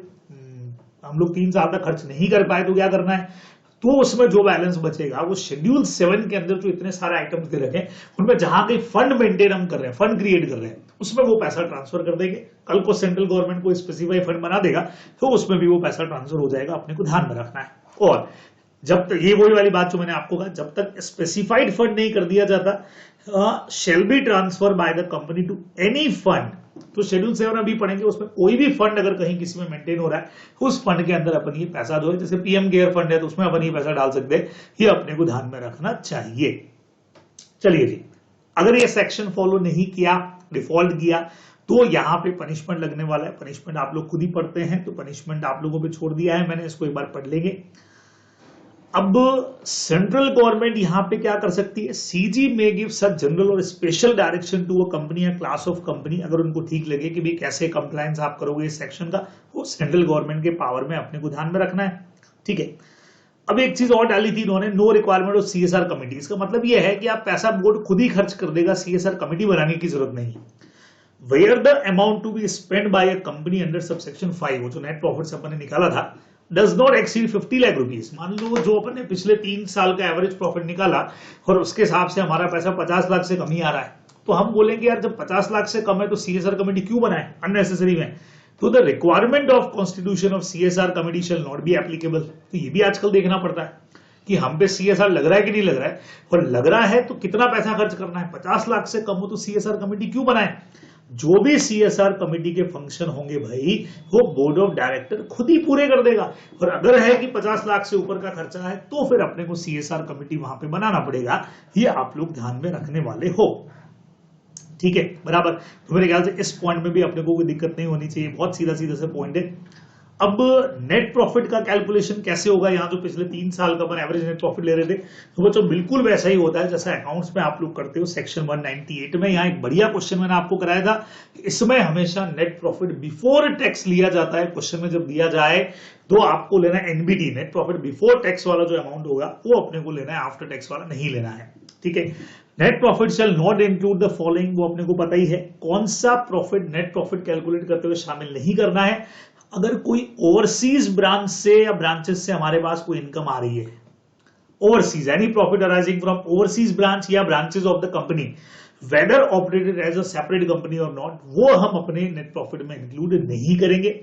हम लोग 3 साल तक खर्च नहीं कर पाए तो क्या करना है, तो उसमें जो बैलेंस बचेगा वो शेड्यूल 7 के अंदर जो इतने सारे आइटम्स दे रखे हैं उनमें जहां कहीं फंड मेंटेन हम कर रहे हैं, फंड क्रिएट कर रहे हैं, उसमें वो पैसा ट्रांसफर कर देंगे। कल को सेंट्रल गवर्नमेंट को स्पेसिफाई फंड बना देगा तो उसमें भी वो पैसा ट्रांसफर हो जाएगा, अपने को ध्यान में रखना है। और जब तक ये वही वाली बात जो मैंने आपको कहा, जब तक स्पेसिफाइड फंड नहीं कर दिया जाता shall be transfer by the company to any fund, तो शेड्यूल 7 अभी पढ़ेंगे, उसमें कोई भी फंड अगर कहीं किसी में मेंटेन हो रहा है उस फंड के अंदर अपन ये पैसा जो है, जैसे पीएम केयर फंड है तो उसमें अपन ये पैसा डाल सकते हैं, ये अपने को ध्यान में रखना चाहिए। चलिए जी, अगर ये सेक्शन फॉलो नहीं किया, डिफॉल्ट किया, तो यहां पे पनिशमेंट लगने वाला है। पनिशमेंट आप लोग खुद ही पढ़ते हैं, तो पनिशमेंट आप लोगों पे छोड़ दिया है मैंने, इसको एक बार पढ़ लेंगे। अब सेंट्रल गवर्नमेंट यहां पे क्या कर सकती है, सीजी में गिव सच जनरल और special direction to a company या क्लास ऑफ कंपनी, अगर उनको ठीक लगे कि भाई कैसे कंप्लायंस आप करोगे इस सेक्शन का, वो सेंट्रल गवर्नमेंट के पावर में अपने को ध्यान में रखना है। ठीक है, अब एक चीज और डाली थी इन्होंने, no requirement of CSR committee. इसका मतलब यह है कि आप पैसा बोर्ड खुद ही खर्च कर देगा, CSR कमेटी बनाने की जरूरत नहीं। Where the amount to be spend by a company under subsection 5, वो जो नेट प्रॉफिट से अपन ने निकाला था, does not exceed 50 lakh rupees. मान लो जो अपन ने पिछले 3 साल का एवरेज प्रॉफिट निकाला और उसके हिसाब से हमारा पैसा 50 लाख से कम ही आ रहा है, तो हम बोलेंगे यार जब 50 लाख से कम है तो CSR कमेटी क्यों बनाए अननेसेसरी में। तो the requirement of constitution of CSR committee shell not be applicable. तो ये भी आजकल देखना पड़ता है कि हम पे CSR लग रहा है कि नहीं लग रहा है, और लग रहा है तो कितना पैसा खर्च करना है। 50 लाख से कम हो तो CSR कमेटी क्यों बनाए। जो भी CSR कमेटी के फंक्शन होंगे भाई, वो बोर्ड ऑफ डायरेक्टर खुद ही पूरे कर देगा। और अगर है कि 50 लाख से ऊपर का खर्चा है तो फिर अपने को CSR कमेटी वहां पे बनाना पड़ेगा, ये आप लोग ध्यान में रखने वाले हो। ठीक है, बराबर। तो मेरे ख्याल से इस पॉइंट में भी अपने को कोई दिक्कत नहीं होनी चाहिए, बहुत सीधा सीधा से पॉइंट है। अब नेट प्रॉफिट का कैलकुलेशन कैसे होगा, यहां जो पिछले 3 साल का अपन एवरेज नेट प्रॉफिट ले रहे थे, तो बच्चों बिल्कुल वैसा ही होता है जैसा अकाउंट्स में आप लोग करते हो सेक्शन 198 में। यहाँ एक बढ़िया क्वेश्चन मैंने आपको कराया था, इसमें हमेशा नेट प्रॉफिट बिफोर टैक्स लिया जाता है। क्वेश्चन में जब दिया जाए तो आपको लेना है NBT, net profit before tax वाला जो अमाउंट होगा वो अपने को लेना है, आफ्टर टैक्स वाला नहीं लेना है। ठीक है, net profit shall not include the following, वो अपने को पता ही है कौन सा प्रॉफिट नेट प्रॉफिट कैलकुलेट करते हुए शामिल नहीं करना है। अगर कोई ओवरसीज ब्रांच से या ब्रांचेस से हमारे पास कोई इनकम आ रही है, overseas any profit arising from overseas branch या branches of the company whether operated as a separate company और नॉट, वो हम अपने नेट प्रॉफिट में इंक्लूड नहीं करेंगे।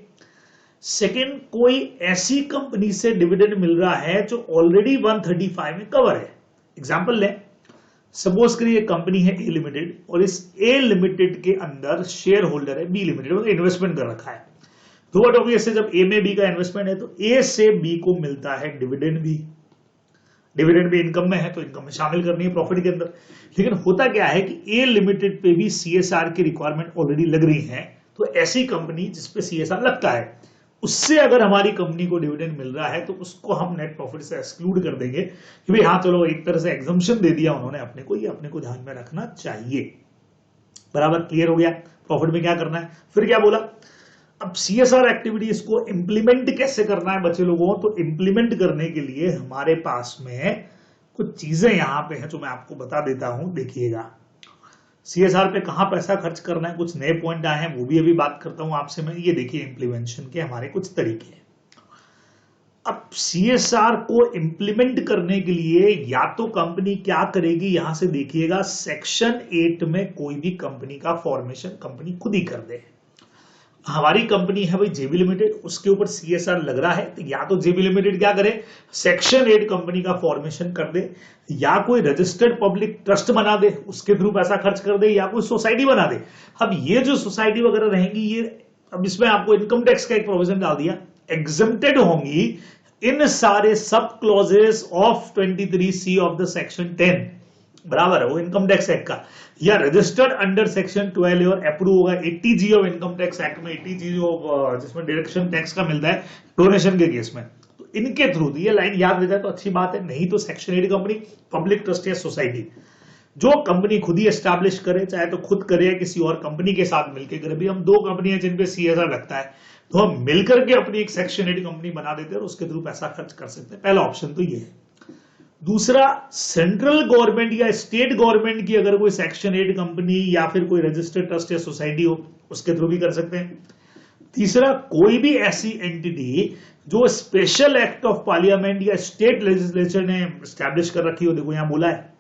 सेकेंड, कोई ऐसी कंपनी से डिविडेंड मिल रहा है जो ऑलरेडी 135 में कवर है। एग्जाम्पल लें, सपोज करिए कंपनी है A लिमिटेड और इस A लिमिटेड के अंदर शेयर होल्डर है B लिमिटेड, मतलब इन्वेस्टमेंट कर रखा है। तो व्हाट ऑब्वियस है, जब A में B का इन्वेस्टमेंट है तो A से B को मिलता है डिविडेंड भी। डिविडेंड भी इनकम में है तो इनकम में शामिल करनी है प्रॉफिट के अंदर। लेकिन होता क्या है कि A लिमिटेड पे भी CSR की रिक्वायरमेंट ऑलरेडी लग रही है, तो ऐसी कंपनी जिसपे CSR लगता है उससे अगर हमारी कंपनी को डिविडेंड मिल रहा है तो उसको हम नेट प्रॉफिट से एक्सक्लूड कर देंगे कि भाई हाँ चलो एक तरह से एग्जम्पशन दे दिया उन्होंने अपने को, ये अपने को ध्यान में रखना चाहिए। बराबर, क्लियर हो गया। प्रॉफिट में क्या करना है, फिर क्या बोला। अब CSR एक्टिविटीज को इंप्लीमेंट कैसे करना है बच्चे लोगों, तो इंप्लीमेंट करने के लिए हमारे पास में कुछ चीजें यहां पे हैं जो मैं आपको बता देता हूं, देखिएगा। CSR पे कहां पैसा खर्च करना है, कुछ नए पॉइंट आए हैं वो भी अभी बात करता हूं आपसे मैं। ये देखिए इंप्लीमेंटेशन के हमारे कुछ तरीके हैं। अब CSR को इंप्लीमेंट करने के लिए या तो कंपनी क्या करेगी, यहां से देखिएगा सेक्शन 8 में कोई भी कंपनी का फॉर्मेशन कंपनी खुद ही कर दे। हमारी कंपनी है भाई JB लिमिटेड, उसके ऊपर CSR लग रहा है, तो या तो JB लिमिटेड क्या करे, सेक्शन 8 कंपनी का फॉर्मेशन कर दे, या कोई रजिस्टर्ड पब्लिक ट्रस्ट बना दे उसके थ्रू पैसा खर्च कर दे, या कोई सोसाइटी बना दे। अब ये जो सोसाइटी वगैरह रहेंगी, ये अब इसमें आपको इनकम टैक्स का एक प्रोविजन डाल दिया, एग्जम्प्टेड होंगी इन सारे सब clauses of 23C of the section 10। बराबर है, वो इनकम टैक्स एक्ट का, या रजिस्टर्ड अंडर सेक्शन 12 और अप्रूव होगा 80G of income tax act में, 80G ऑफ जिसमें डायरेक्शन टैक्स का मिलता है डोनेशन के केस में, तो इनके थ्रू ये लाइन याद रह जाए तो अच्छी बात है। नहीं तो सेक्शन 8 कंपनी, पब्लिक ट्रस्ट या सोसाइटी, जो कंपनी खुद ही एस्टैब्लिश करे, चाहे तो खुद करे या किसी और कंपनी के साथ मिलकर करे। भी हम 2 कंपनी है जिनपे CSR लगता है, तो हम मिलकर के अपनी एक सेक्शन 8 कंपनी बना देते हैं और उसके थ्रू पैसा खर्च कर सकते हैं। पहला ऑप्शन तो ये है। दूसरा, सेंट्रल गवर्नमेंट या स्टेट गवर्नमेंट की अगर कोई सेक्शन 8 कंपनी या फिर कोई रजिस्टर्ड ट्रस्ट या सोसाइटी हो, उसके थ्रू भी कर सकते हैं। तीसरा, कोई भी ऐसी एंटिटी जो स्पेशल एक्ट ऑफ पार्लियामेंट या स्टेट लेजिस्लेचर ने स्टैब्लिश कर रखी हो, देखो यहां बोला है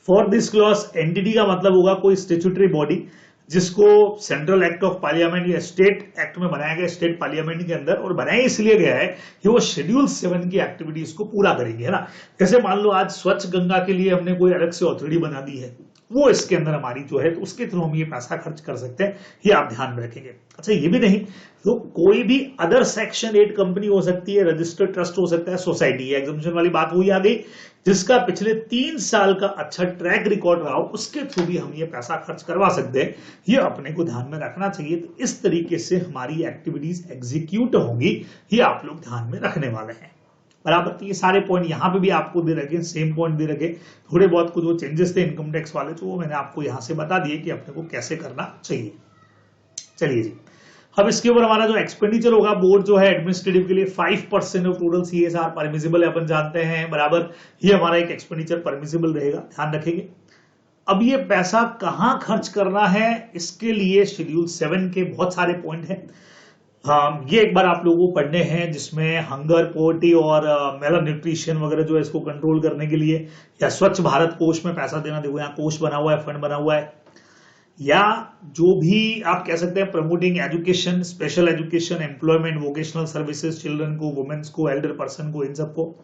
फॉर दिस क्लॉज, एंटिटी का मतलब होगा कोई स्टेट्यूटरी बॉडी जिसको सेंट्रल एक्ट ऑफ पार्लियामेंट या स्टेट एक्ट में बनाया गया, स्टेट पार्लियामेंट के अंदर, और बनाया इसलिए गया है कि वो शेड्यूल 7 की एक्टिविटीज को पूरा करेंगे, है ना। जैसे मान लो आज स्वच्छ गंगा के लिए हमने कोई अलग से ऑथोरिटी बना दी है, वो इसके अंदर हमारी जो है, तो उसके थ्रू हम ये पैसा खर्च कर सकते हैं, ये आप ध्यान में रखेंगे। अच्छा, ये भी नहीं तो कोई भी अदर सेक्शन 8 कंपनी हो सकती है, रजिस्टर्ड ट्रस्ट हो सकता है, सोसाइटी, एग्जामिनेशन वाली बात वही आ गई, जिसका पिछले 3 साल का अच्छा ट्रैक रिकॉर्ड रहा हो, उसके थ्रू भी हम ये पैसा खर्च करवा सकते हैं। ये अपने को ध्यान में रखना चाहिए। तो इस तरीके से हमारी एक्टिविटीज एग्जीक्यूट होंगी, ये आप लोग ध्यान में रखने वाले हैं, बराबर। तो ये सारे पॉइंट यहां पे भी आपको दे रखे, सेम पॉइंट दे रखे, थोड़े बहुत कुछ वो चेंजेस थे इनकम टैक्स वाले, तो वो मैंने आपको यहां से बता दिए कि अपने को कैसे करना चाहिए। चलिए जी, अब इसके ऊपर हमारा जो एक्सपेंडिचर होगा, बोर्ड जो है एडमिनिस्ट्रेटिव के लिए 5% ऑफ टोटल सीएसआर परमिसिबल है, अपन जानते हैं, बराबर। ये हमारा एक एक्सपेंडिचर परमिसिबल रहेगा, ध्यान रखेंगे। अब ये पैसा कहां खर्च करना है, इसके लिए शेड्यूल 7 के बहुत सारे पॉइंट हैं। हाँ, ये एक बार आप लोगों को पढ़ने हैं, जिसमें हंगर, पॉवर्टी और मेल न्यूट्रिशन वगैरह जो है इसको कंट्रोल करने के लिए, या स्वच्छ भारत कोष में पैसा देना, देखो यहाँ कोष बना हुआ है, फंड बना हुआ है, या जो भी आप कह सकते हैं promoting education, special education, employment, vocational services, children को, वुमेन्स को, एल्डर पर्सन को, इन सबको,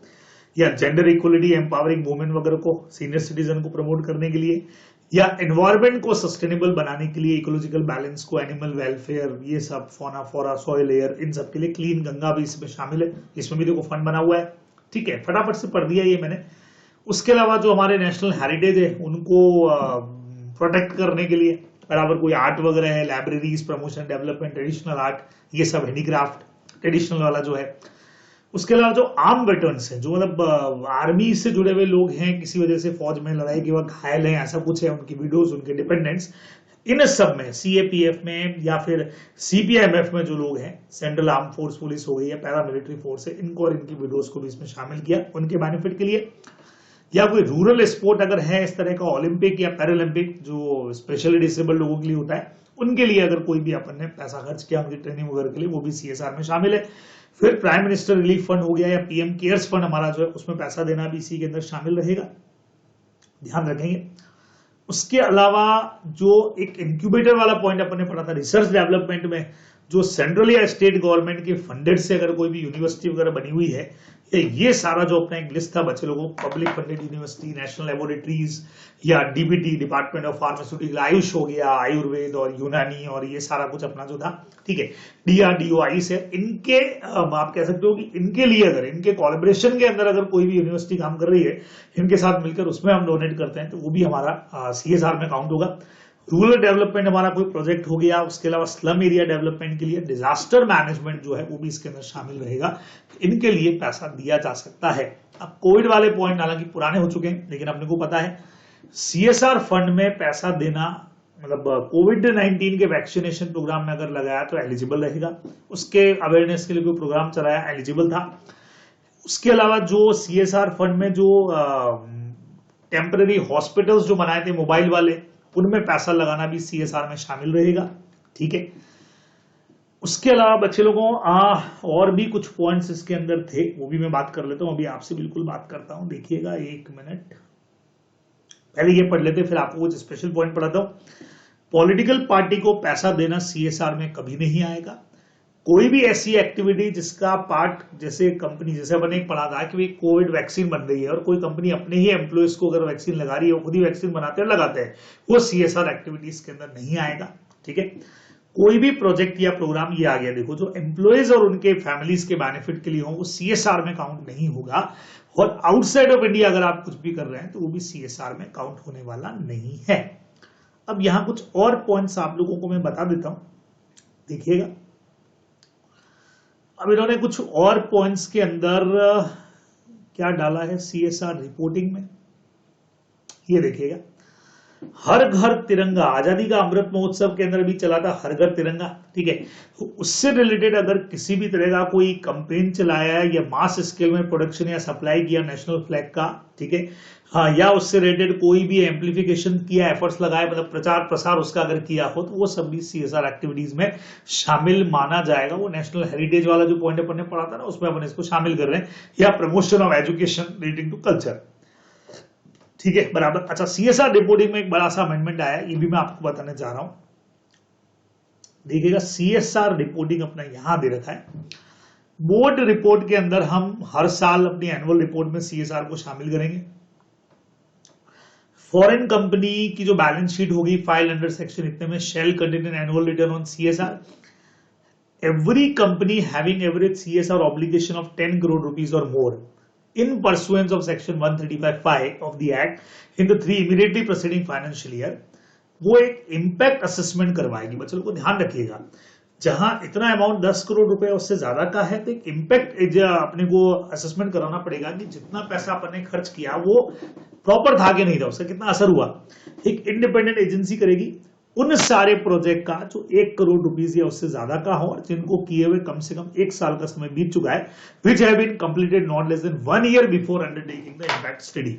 या जेंडर इक्वलिटी, एम्पावरिंग वुमेन वगैरह को, सीनियर सिटीजन को प्रमोट करने के लिए, या एनवायरमेंट को सस्टेनेबल बनाने के लिए, इकोलॉजिकल बैलेंस को, एनिमल वेलफेयर, ये सब, फौना फ्लोरा, सॉइल एयर, इन सब के लिए, क्लीन गंगा भी इसमें शामिल है, इसमें भी देखो फंड बना हुआ है। ठीक है, फटाफट से पढ़ दिया ये मैंने। उसके अलावा जो हमारे नेशनल हेरिटेज है उनको प्रोटेक्ट करने के लिए, बराबर, कोई आर्ट वगैरह है, libraries, promotion, development, traditional art, ये सब, हैंडीक्राफ्ट ट्रेडिशनल वाला जो है। उसके अलावा जो आर्म वेटरन्स हैं, जो मतलब आर्मी से जुड़े हुए लोग हैं, किसी वजह से फौज में लड़ाई के वक्त घायल हैं, ऐसा कुछ है, उनकी विडोज, उनके डिपेंडेंट्स, इन सब में, सीएपीएफ में या फिर सीपीआईएमएफ में जो लोग हैं, सेंट्रल आर्म फोर्स, पुलिस हो गई या पैरामिलिट्री फोर्स है, इनको और इनकी विडोज को भी इसमें शामिल किया, उनके बेनिफिट के लिए। या कोई रूरल स्पोर्ट अगर है इस तरह का, ओलंपिक या पैरालंपिक जो स्पेशली डिसेबल्ड लोगों के लिए होता है, उनके लिए अगर कोई भी अपन ने पैसा खर्च किया उनकी ट्रेनिंग वगैरह के लिए, वो भी सीएसआर में शामिल है। फिर प्राइम मिनिस्टर रिलीफ फंड हो गया या पीएम केयर्स फंड हमारा जो है, उसमें पैसा देना भी इसी के अंदर शामिल रहेगा, ध्यान रखेंगे। उसके अलावा जो एक इंक्यूबेटर वाला पॉइंट अपन ने पढ़ा था रिसर्च डेवलपमेंट में, जो सेंट्रल या स्टेट गवर्नमेंट के फंडेड से अगर कोई भी यूनिवर्सिटी वगैरह बनी हुई है, ये सारा जो अपना एक लिस्ट था बच्चे लोगों, public funded university, national laboratories, या DBT, department of pharmaceutical, AYUSH हो गया, आयुर्वेद और यूनानी, और ये सारा कुछ अपना जो था, ठीक है, डीआरडीओ, आयुष है, इनके आप कह सकते हो कि इनके लिए अगर इनके कोलैबोरेशन के अंदर अगर कोई भी यूनिवर्सिटी काम कर रही है, इनके साथ मिलकर उसमें हम डोनेट करते हैं, तो वो भी हमारा सीएसआर में काउंट होगा। रूरल डेवलपमेंट हमारा कोई प्रोजेक्ट हो गया, उसके अलावा स्लम एरिया डेवलपमेंट के लिए, डिजास्टर मैनेजमेट जो है वो भी इसके अंदर शामिल रहेगा, इनके लिए पैसा दिया जा सकता है। अब कोविड वाले पॉइंट हालांकि पुराने हो चुके हैं, लेकिन अपने को पता है सीएसआर फंड में पैसा देना, मतलब कोविड-19 के वैक्सीनेशन प्रोग्राम में अगर लगाया तो एलिजिबल रहेगा, उसके अवेयरनेस के लिए कोई प्रोग्राम चलाया, एलिजिबल था। उसके अलावा जो सीएसआर फंड में जो टेम्पररी हॉस्पिटल्स जो बनाए थे मोबाइल वाले, उनमें पैसा लगाना भी सीएसआर में शामिल रहेगा, ठीक है। उसके अलावा बच्चे लोगों और भी कुछ पॉइंट्स इसके अंदर थे, वो भी मैं बात कर लेता हूं, अभी आपसे बिल्कुल बात करता हूं, देखिएगा 1 मिनट, पहले ये पढ़ लेते फिर आपको कुछ स्पेशल पॉइंट पढ़ाता हूं। पॉलिटिकल पार्टी को पैसा देना सीएसआर में कभी नहीं आएगा। कोई भी ऐसी एक्टिविटी जिसका पार्ट, जैसे कंपनी, जैसे अपन एक पढ़ा था कि कोविड वैक्सीन बन रही है और कोई कंपनी अपने ही एम्प्लॉयज को अगर वैक्सीन लगा रही है, खुद ही वैक्सीन बनाते हैं लगाते हैं, वो सीएसआर एक्टिविटीज के अंदर नहीं आएगा, ठीक है। कोई भी प्रोजेक्ट या प्रोग्राम, ये आ गया देखो, जो एम्प्लॉयज और उनके फैमिलीज के बेनिफिट के लिए हो, वो सीएसआर में काउंट नहीं होगा। और आउटसाइड ऑफ इंडिया अगर आप कुछ भी कर रहे हैं तो वो भी सीएसआर में काउंट होने वाला नहीं है। अब यहां कुछ और पॉइंट्स आप लोगों को मैं बता देता हूं, देखिएगा। अब इन्होंने कुछ और पॉइंट्स के अंदर क्या डाला है सीएसआर रिपोर्टिंग में, ये देखिएगा। हर घर तिरंगा, आजादी का अमृत महोत्सव के अंदर भी चला था हर घर तिरंगा, ठीक है। तो उससे रिलेटेड अगर किसी भी तरह का कोई कंपेन चलाया है या मास स्केल में प्रोडक्शन या सप्लाई किया नेशनल फ्लैग का, ठीक है, हाँ, या उससे रिलेटेड कोई भी एम्प्लीफिकेशन किया, एफर्ट्स लगाए, मतलब प्रचार प्रसार उसका अगर किया हो, तो वो सब भी CSR एक्टिविटीज में शामिल माना जाएगा। वो नेशनल हेरिटेज वाला जो पॉइंट अपन ने पढ़ा था ना, उसमें अपन इसको शामिल कर रहे हैं, या promotion of education relating to culture, ठीक है, बराबर। अच्छा, CSR रिपोर्टिंग में एक बड़ा सा अमेंडमेंट आया है, ये भी मैं आपको बताने जा रहा हूं। देखिएगा, CSR रिपोर्टिंग अपना यहां दे रखा है। बोर्ड रिपोर्ट के अंदर हम हर साल अपनी एनुअल रिपोर्ट में CSR को शामिल करेंगे। फॉरेन कंपनी की जो बैलेंस शीट होगी फाइल अंडर सेक्शन इतने में shall contain an annual return on CSR। Every company having average CSR obligation of 10 crore rupees or more in pursuance of section 135(5) of the act in the 3 immediately preceding financial year, वो एक impact assessment करवाएगी। बच्चों को ध्यान रखिएगा, जहां इतना amount 10 crore रुपए उससे ज्यादा का है, तो एक इम्पैक्ट अपने को असेसमेंट कराना पड़ेगा कि जितना पैसा अपन ने खर्च किया वो प्रॉपर था कि नहीं था, उसका कितना असर हुआ। एक इंडिपेंडेंट एजेंसी करेगी उन सारे प्रोजेक्ट का जो 1 करोड़ रुपीस या उससे ज्यादा का हो, जिनको किए हुए कम से कम 1 साल का समय बीत चुका है, which have been completed not less than 1 year before undertaking the impact study,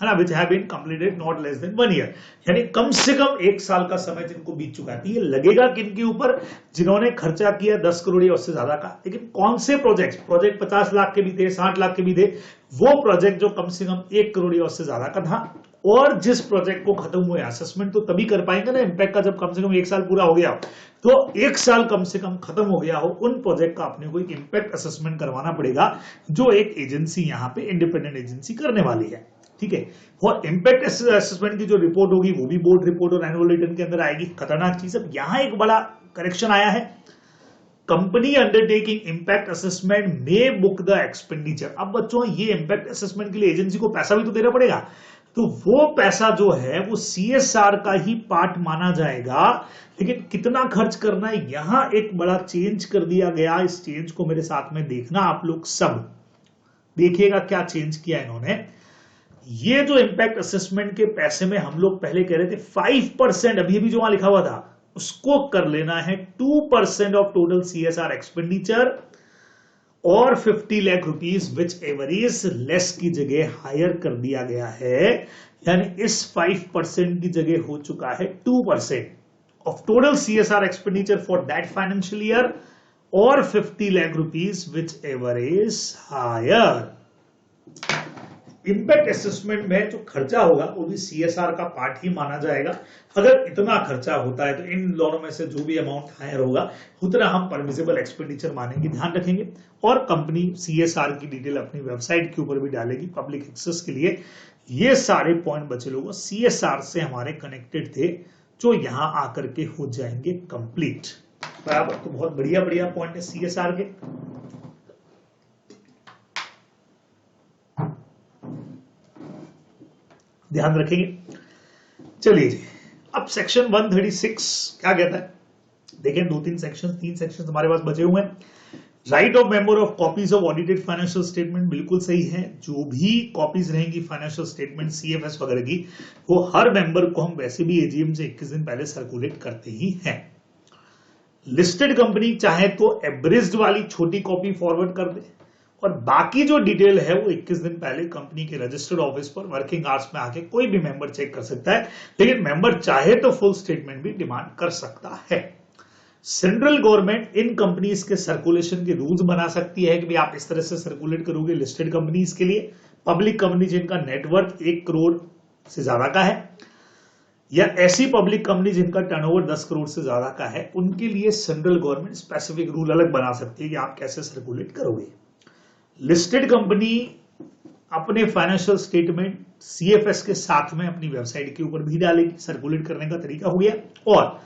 है ना, which have been completed not less than 1 year, यानी कम से कम 1 साल का समय जिनको बीत चुका है। ये लगेगा किनके ऊपर, जिन्होंने खर्चा किया 10 करोड़ या उससे ज्यादा का, लेकिन कौन से प्रोजेक्ट 50 लाख के भी थे, 60 लाख के भी थे, वो प्रोजेक्ट जो कम से कम 1 करोड़ या उससे ज्यादा का था, और जिस प्रोजेक्ट को खत्म हुए, असेसमेंट तो तभी कर पाएंगे ना इम्पैक्ट का जब कम से कम 1 साल पूरा हो गया हो। तो 1 साल कम से कम खत्म हो गया हो, उन प्रोजेक्ट का अपने को एक इम्पैक्ट असेसमेंट करवाना पड़ेगा, जो एक एजेंसी यहाँ पे इंडिपेंडेंट एजेंसी करने वाली है, ठीक है। और इम्पैक्ट असेसमेंट की जो रिपोर्ट होगी वो भी बोर्ड रिपोर्ट और एनुअल रिटर्न के अंदर आएगी। खतरनाक चीज, अब यहां एक बड़ा करेक्शन आया है, कंपनी अंडरटेकिंग इम्पैक्ट असेसमेंट में बुक द एक्सपेंडिचर। अब बच्चों, ये इम्पैक्ट असेसमेंट के लिए एजेंसी को पैसा भी तो देना पड़ेगा, तो वो पैसा जो है वो CSR का ही पार्ट माना जाएगा, लेकिन कितना खर्च करना है यहां एक बड़ा चेंज कर दिया गया। इस चेंज को मेरे साथ में देखना आप लोग सब, देखिएगा क्या चेंज किया इन्होंने। ये जो इम्पैक्ट असेसमेंट के पैसे में हम लोग पहले कह रहे थे 5%, अभी भी जो वहां लिखा हुआ था उसको कर लेना है 2% ऑफ टोटल CSR एक्सपेंडिचर, और 50 lakh rupees whichever is less की जगह हायर कर दिया गया है, यानी इस 5% की जगह हो चुका है 2% of total CSR expenditure for that financial year, और 50 lakh rupees whichever is higher. Impact assessment में जो खर्चा होगा वो भी CSR का पार्ट ही माना जाएगा। अगर इतना खर्चा होता है तो इन दोनों में से जो भी अमाउंट हायर होगा उतना हम परमिसिबल एक्सपेंडिचर मानेंगे, ध्यान रखेंगे। और कंपनी CSR की डिटेल अपनी वेबसाइट के ऊपर भी डालेगी पब्लिक एक्सेस के लिए। ये सारे पॉइंट बचे लोगों CSR से हमारे कनेक्टेड थे, जो यहां आकर के हो जाएंगे कंप्लीट, बराबर। तो बहुत बढ़िया बढ़िया पॉइंट है CSR के। ध्यान रखेंगे। चलिए जी, अब सेक्शन 136 क्या कहता है, देखें 3 सेक्शन हमारे पास बचे हुए हैं। Right of member of copies of audited financial statement, बिल्कुल सही है। जो भी कॉपीज रहेंगी फाइनेंशियल स्टेटमेंट CFS वगैरह की, वो हर मेंबर को हम वैसे भी AGM से 21 दिन पहले सर्कुलेट करते ही हैं। लिस्टेड कंपनी चाहे तो एब्रिज्ड वाली छोटी कॉपी फॉरवर्ड कर दे, और बाकी जो डिटेल है वो 21 दिन पहले कंपनी के रजिस्टर्ड ऑफिस पर वर्किंग आवर्स में आके कोई भी मेंबर चेक कर सकता है, लेकिन मेंबर चाहे तो फुल स्टेटमेंट भी डिमांड कर सकता है। सेंट्रल गवर्नमेंट इन कंपनीज के सर्कुलेशन के रूल्स बना सकती है कि भाई आप इस तरह से सर्कुलेट करोगे लिस्टेड कंपनीज के लिए। पब्लिक कंपनी जिनका नेटवर्थ 1 करोड़ से ज्यादा का है, या ऐसी पब्लिक कंपनी जिनका टर्नओवर 10 करोड़ से ज्यादा का है, उनके लिए सेंट्रल गवर्नमेंट स्पेसिफिक रूल अलग बना सकती है कि आप कैसे सर्कुलेट करोगे। लिस्टेड कंपनी अपने फाइनेंशियल स्टेटमेंट CFS के साथ में अपनी वेबसाइट के ऊपर भी डालेगी, सर्कुलेट करने का तरीका हो गया। और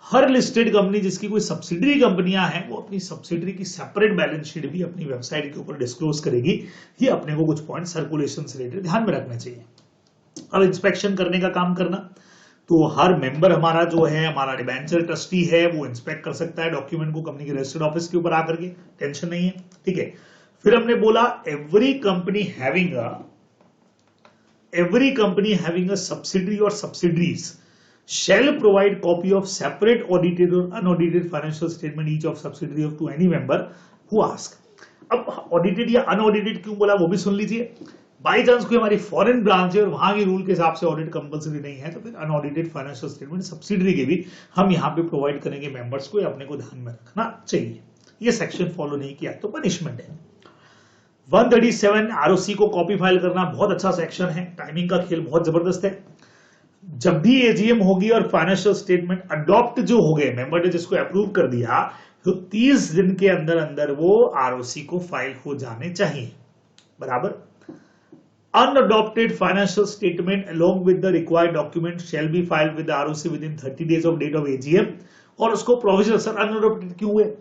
हर लिस्टेड कंपनी जिसकी कोई सब्सिडरी कंपनियां हैं, वो अपनी सब्सिडरी की सेपरेट बैलेंस शीट भी अपनी वेबसाइट के ऊपर डिस्क्लोज करेगी। ये अपने को कुछ पॉइंट सर्कुलेशन से रिलेटेड ध्यान में रखना चाहिए। अब इंस्पेक्शन करने का काम करना, तो हर मेंबर हमारा जो है, हमारा डिबेंचर ट्रस्टी है, वो इंस्पेक्ट कर सकता है डॉक्यूमेंट को कंपनी के रजिस्टर्ड ऑफिस के ऊपर आकर के, टेंशन नहीं है, ठीक है। फिर हमने बोला every company having a every company having a subsidiary or subsidiaries shall provide copy of separate audited or unaudited financial statement each of subsidiary of to any member who ask. अब audited या unaudited क्यों बोला वो भी सुन लीजिए. By chance कोई हमारी foreign branch है और वहां के रूल के हिसाब से ऑडिट कंपलसरी नहीं है तो फिर अनऑडिटेड फाइनेंशियल स्टेटमेंट सब्सिडरी के भी हम यहाँ पे प्रोवाइड करेंगे मेंबर्स को. अपने को ध्यान में रखना चाहिए. ये सेक्शन फॉलो नहीं किया तो पनिशमेंट है. 137 आरओसी को कॉपी फाइल करना बहुत अच्छा सेक्शन है. टाइमिंग का खेल बहुत जबरदस्त है. जब भी एजीएम होगी और फाइनेंशियल स्टेटमेंट अडॉप्ट जो हो गए, मेंबर ने जिसको अप्रूव कर दिया, तो 30 दिन के अंदर अंदर वो आरओसी को फाइल हो जाने चाहिए. बराबर. Unadopted financial statement along with the required document shall be filed with ROC within 30 days of date of AGM. और उसको प्रोविजनल. सर अनअडॉप्टेड क्यों हुए?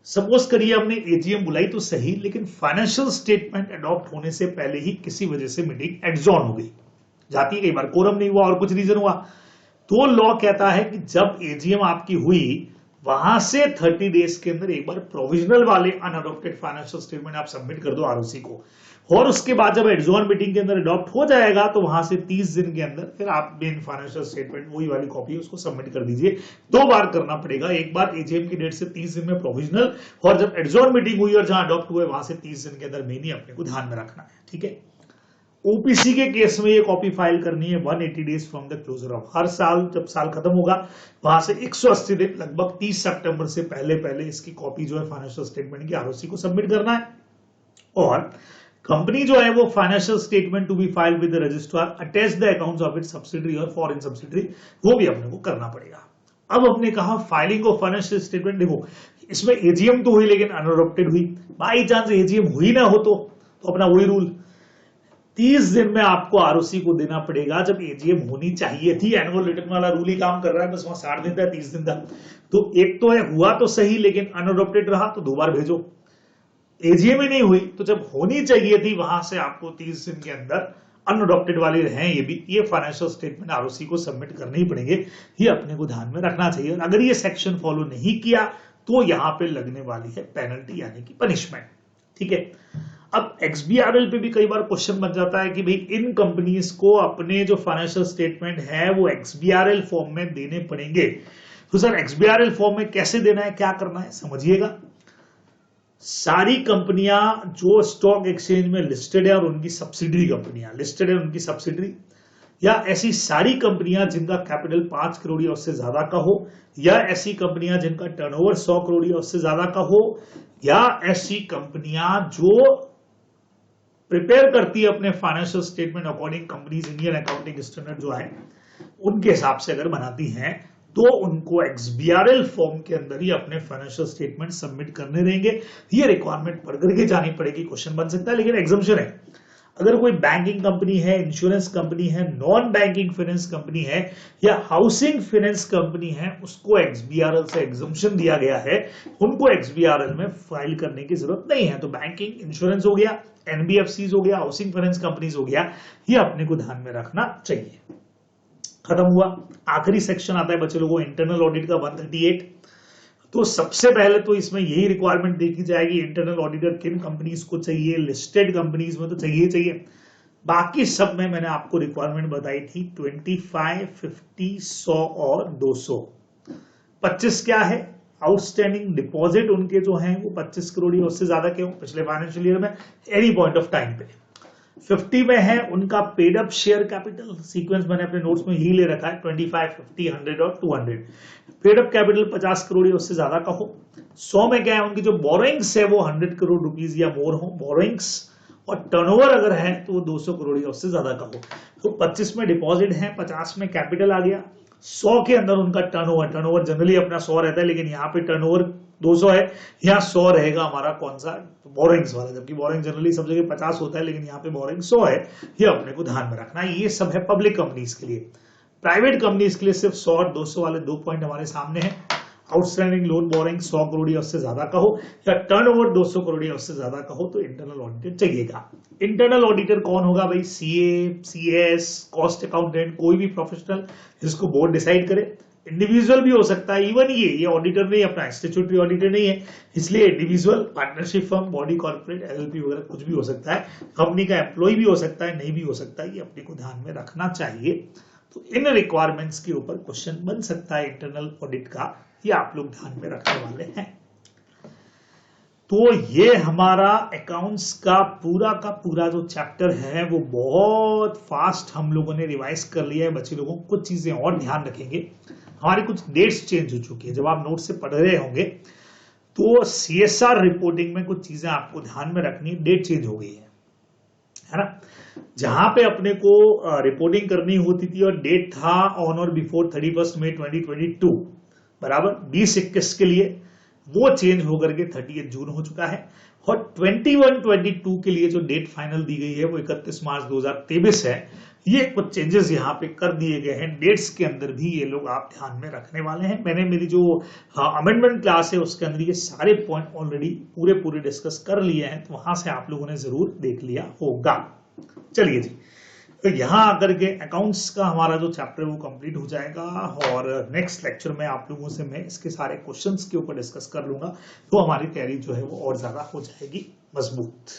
सपोज करिए हमने एजीएम बुलाई तो सही, लेकिन फाइनेंशियल स्टेटमेंट अडॉप्ट होने से पहले ही किसी वजह से मीटिंग एडजॉर्न हो गई, जाती है कई बार, कोरम नहीं हुआ और कुछ रीजन हुआ, तो लॉ कहता है कि जब एजीएम आपकी हुई वहां से 30 डेज के अंदर एक बार प्रोविजनल वाले अनअडॉप्टेड फाइनेंशियल स्टेटमेंट आप सबमिट कर दो आरओसी को. और उसके बाद जब एडजॉर्न मीटिंग के अंदर अडॉप्ट हो जाएगा तो वहां से 30 दिन के अंदर फिर आप मेन फाइनेंशियल स्टेटमेंट वही वाली कॉपी उसको सबमिट कर दीजिए. 2 बार करना पड़ेगा. एक बार एजीएम की डेट से 30 दिन में प्रोविजनल, और जब एडजॉर्न मीटिंग हुई और जहां अडॉप्ट हुए वहां से 30 दिन के अंदर मेन ही अपने को ध्यान में रखना है. ठीक है. ओपीसी के केस में ये कॉपी फाइल करनी है 180 days from the closure of. हर साल जब साल खत्म होगा वहां से 180 दिन, लगभग 30 सितंबर से पहले पहले इसकी कॉपी जो है फाइनेंशियल स्टेटमेंट की आरओसी को सबमिट करना है. और कंपनी जो है वो financial statement to be filed with the registrar attach the accounts of its subsidiary और फॉरेन सब्सिडरी, वो भी अपने को करना पड़ेगा. अब हमने कहा फाइलिंग ऑफ फाइनेंशियल स्टेटमेंट. देखो इसमें एजीएम तो हुई लेकिन अनअडॉप्टेड हुई. बाई चांस एजीएम हुई ना हो तो अपना वही रूल 30 दिन में आपको आरओसी को देना पड़ेगा जब एजीएम होनी चाहिए थी. एनुअल रिटर्न वाला रूल ही काम कर रहा है, बस वहां 60 दिन था 30 दिन था. तो एक तो है हुआ तो सही लेकिन अनअडॉप्टेड रहा तो 2 बार भेजो. एजीएम ही नहीं हुई तो जब होनी चाहिए थी वहां से आपको 30 दिन के अंदर अनअडॉप्टेड वाले हैं ये फाइनेंशियल स्टेटमेंट आरओसी को सबमिट करने ही पड़ेंगे. ये अपने को ध्यान में रखना चाहिए. और अगर ये सेक्शन फॉलो नहीं किया तो यहां पे लगने वाली है पेनल्टी यानी कि पनिशमेंट. ठीक है. अब एक्सबीआरएल पे भी कई बार क्वेश्चन बन जाता है कि भाई इन कंपनीज को अपने जो फाइनेंशियल स्टेटमेंट है वो एक्सबीआरएल फॉर्म में देने पड़ेंगे. तो सर एक्सबीआरएल फॉर्म में कैसे देना है, क्या करना है, समझिएगा. सारी कंपनियां जो स्टॉक एक्सचेंज में लिस्टेड है और उनकी सब्सिडरी कंपनियां लिस्टेड है, उनकी सब्सिडरी, या ऐसी सारी कंपनियां जिनका कैपिटल 5 करोड़ या उससे ज्यादा का हो, या ऐसी कंपनियां जिनका टर्नओवर 100 करोड़ या उससे ज्यादा का हो, या ऐसी कंपनियां जो प्रिपेयर करती है अपने financial statement according companies Indian accounting standard जो है उनके हिसाब से अगर बनाती हैं तो उनको एक्सबीआरएल फॉर्म के अंदर ही अपने फाइनेंशियल स्टेटमेंट सबमिट करने रहेंगे. ये रिक्वायरमेंट पढ़ करके जानी पड़ेगी. क्वेश्चन बन सकता है लेकिन एग्जम्पशन है. अगर कोई बैंकिंग कंपनी है, इंश्योरेंस कंपनी है, नॉन बैंकिंग फाइनेंस कंपनी है या हाउसिंग फाइनेंस कंपनी है, उसको एक्सबीआरएल से एग्जम्पशन दिया गया है, उनको एक्सबीआरएल में फाइल करने की जरूरत नहीं है. तो बैंकिंग, इंश्योरेंस हो गया, एनबीएफसीज हो गया, हाउसिंग फाइनेंस कंपनीज हो गया, ये अपने को ध्यान में रखना चाहिए. खत्म हुआ. आखिरी सेक्शन आता है बच्चे लोगों इंटरनल ऑडिट का 138. तो सबसे पहले तो इसमें यही रिक्वायरमेंट देखी जाएगी, इंटरनल ऑडिटर किन कंपनीज को चाहिए. लिस्टेड कंपनीज में तो चाहिए. बाकी सब में मैंने आपको रिक्वायरमेंट बताई थी 25, 50, 100 और 200. 25 क्या है, आउटस्टैंडिंग डिपॉजिट उनके जो हैं वो 25 करोड़ या उससे ज्यादा के हो पिछले फाइनेंशियल ईयर में एनी पॉइंट ऑफ टाइम पे. 50 में है उनका paid up share capital. Sequence मैंने अपने नोट्स में ही ले रखा है 25, 50, 100 और 200. पेड अप कैपिटल 50 करोड़ या उससे ज्यादा का हो. 100 में क्या है, उनकी जो बोरोइंग्स है वो 100 करोड़ रुपीज या मोर हो बोरोइंग्स, और टर्नओवर अगर है तो वो 200 करोड़ या उससे ज्यादा का हो. तो 25 में डिपॉजिट है, 50 में कैपिटल आ गया, 100 के अंदर उनका टर्नओवर जनरली अपना 100 रहता है लेकिन यहाँ पे टर्नओवर 200 है, यहाँ 100 रहेगा हमारा कौन सा, बोरोइंग्स वाला, जबकि बोरोइंग जनरली सब जगह 50 होता है लेकिन यहाँ पे बोरोइंग 100 है. ये अपने को ध्यान में रखना है. ये सब है पब्लिक कंपनीज के लिए. प्राइवेट कंपनीज के लिए सिर्फ 100 और 200 वाले 2 पॉइंट हमारे सामने हैं. आउटस्टैंडिंग लोन बोरोइंग 100 करोड़ या उससे ज्यादा का हो, या टर्नओवर 200 करोड़ या उससे ज्यादा का हो तो इंटरनल ऑडिटर चाहिएगा. इंटरनल ऑडिटर कौन होगा भाई, सीए, सीएस, कॉस्ट अकाउंटेंट, कोई भी प्रोफेशनल जिसको बोर्ड डिसाइड करे. इंडिविजुअल भी हो सकता है, इवन ये ऑडिटर नहीं, अपना स्टैट्यूटरी ऑडिटर नहीं है, इसलिए individual, partnership firm, body corporate, LLP वगैरह कुछ भी हो सकता है, कंपनी का एम्प्लॉय भी हो सकता है, नहीं भी हो सकता है, ये अपने को ध्यान में रखना चाहिए। तो इन रिक्वायरमेंट्स के ऊपर क्वेश्चन बन सकता है इंटरनल ऑडिट का, ये आप लोग ध्यान में रखने वाले हैं। तो ये हमारा अकाउंट्स का पूरा जो चैप्टर है वो बहुत फास्ट हम लोगों ने रिवाइज कर लिया है। बच्चे लोगों को कुछ चीजें और ध्यान रखेंगे, हमारी कुछ डेट्स चेंज हो चुकी है। जब आप नोट से पढ़ रहे होंगे तो सीएसआर रिपोर्टिंग में कुछ चीजें आपको ध्यान में रखनी है, डेट चेंज हो गई है ना। जहां पे अपने को रिपोर्टिंग करनी होती थी और डेट था ऑन और बिफोर 31 मई 2022 बराबर 2021 के लिए, वो चेंज होकर के 30 जून हो चुका है। और 21-22 के लिए जो डेट फाइनल दी गई है वो 31 मार्च 2023 है। ये कुछ चेंजेस यहाँ पे कर दिए गए हैं डेट्स के अंदर भी, ये लोग आप ध्यान में रखने वाले हैं। मैंने मेरी जो अमेंडमेंट क्लास है उसके अंदर ये सारे पॉइंट ऑलरेडी पूरे डिस्कस कर लिए हैं, तो वहां से आप लोगों ने जरूर देख लिया होगा। चलिए जी, तो यहां आकर के अकाउंट्स का हमारा जो चैप्टर है वो कंप्लीट हो जाएगा और नेक्स्ट लेक्चर में आप लोगों से मैं इसके सारे क्वेश्चंस के ऊपर डिस्कस कर लूंगा, तो हमारी तैयारी जो है वो और ज्यादा हो जाएगी मजबूत।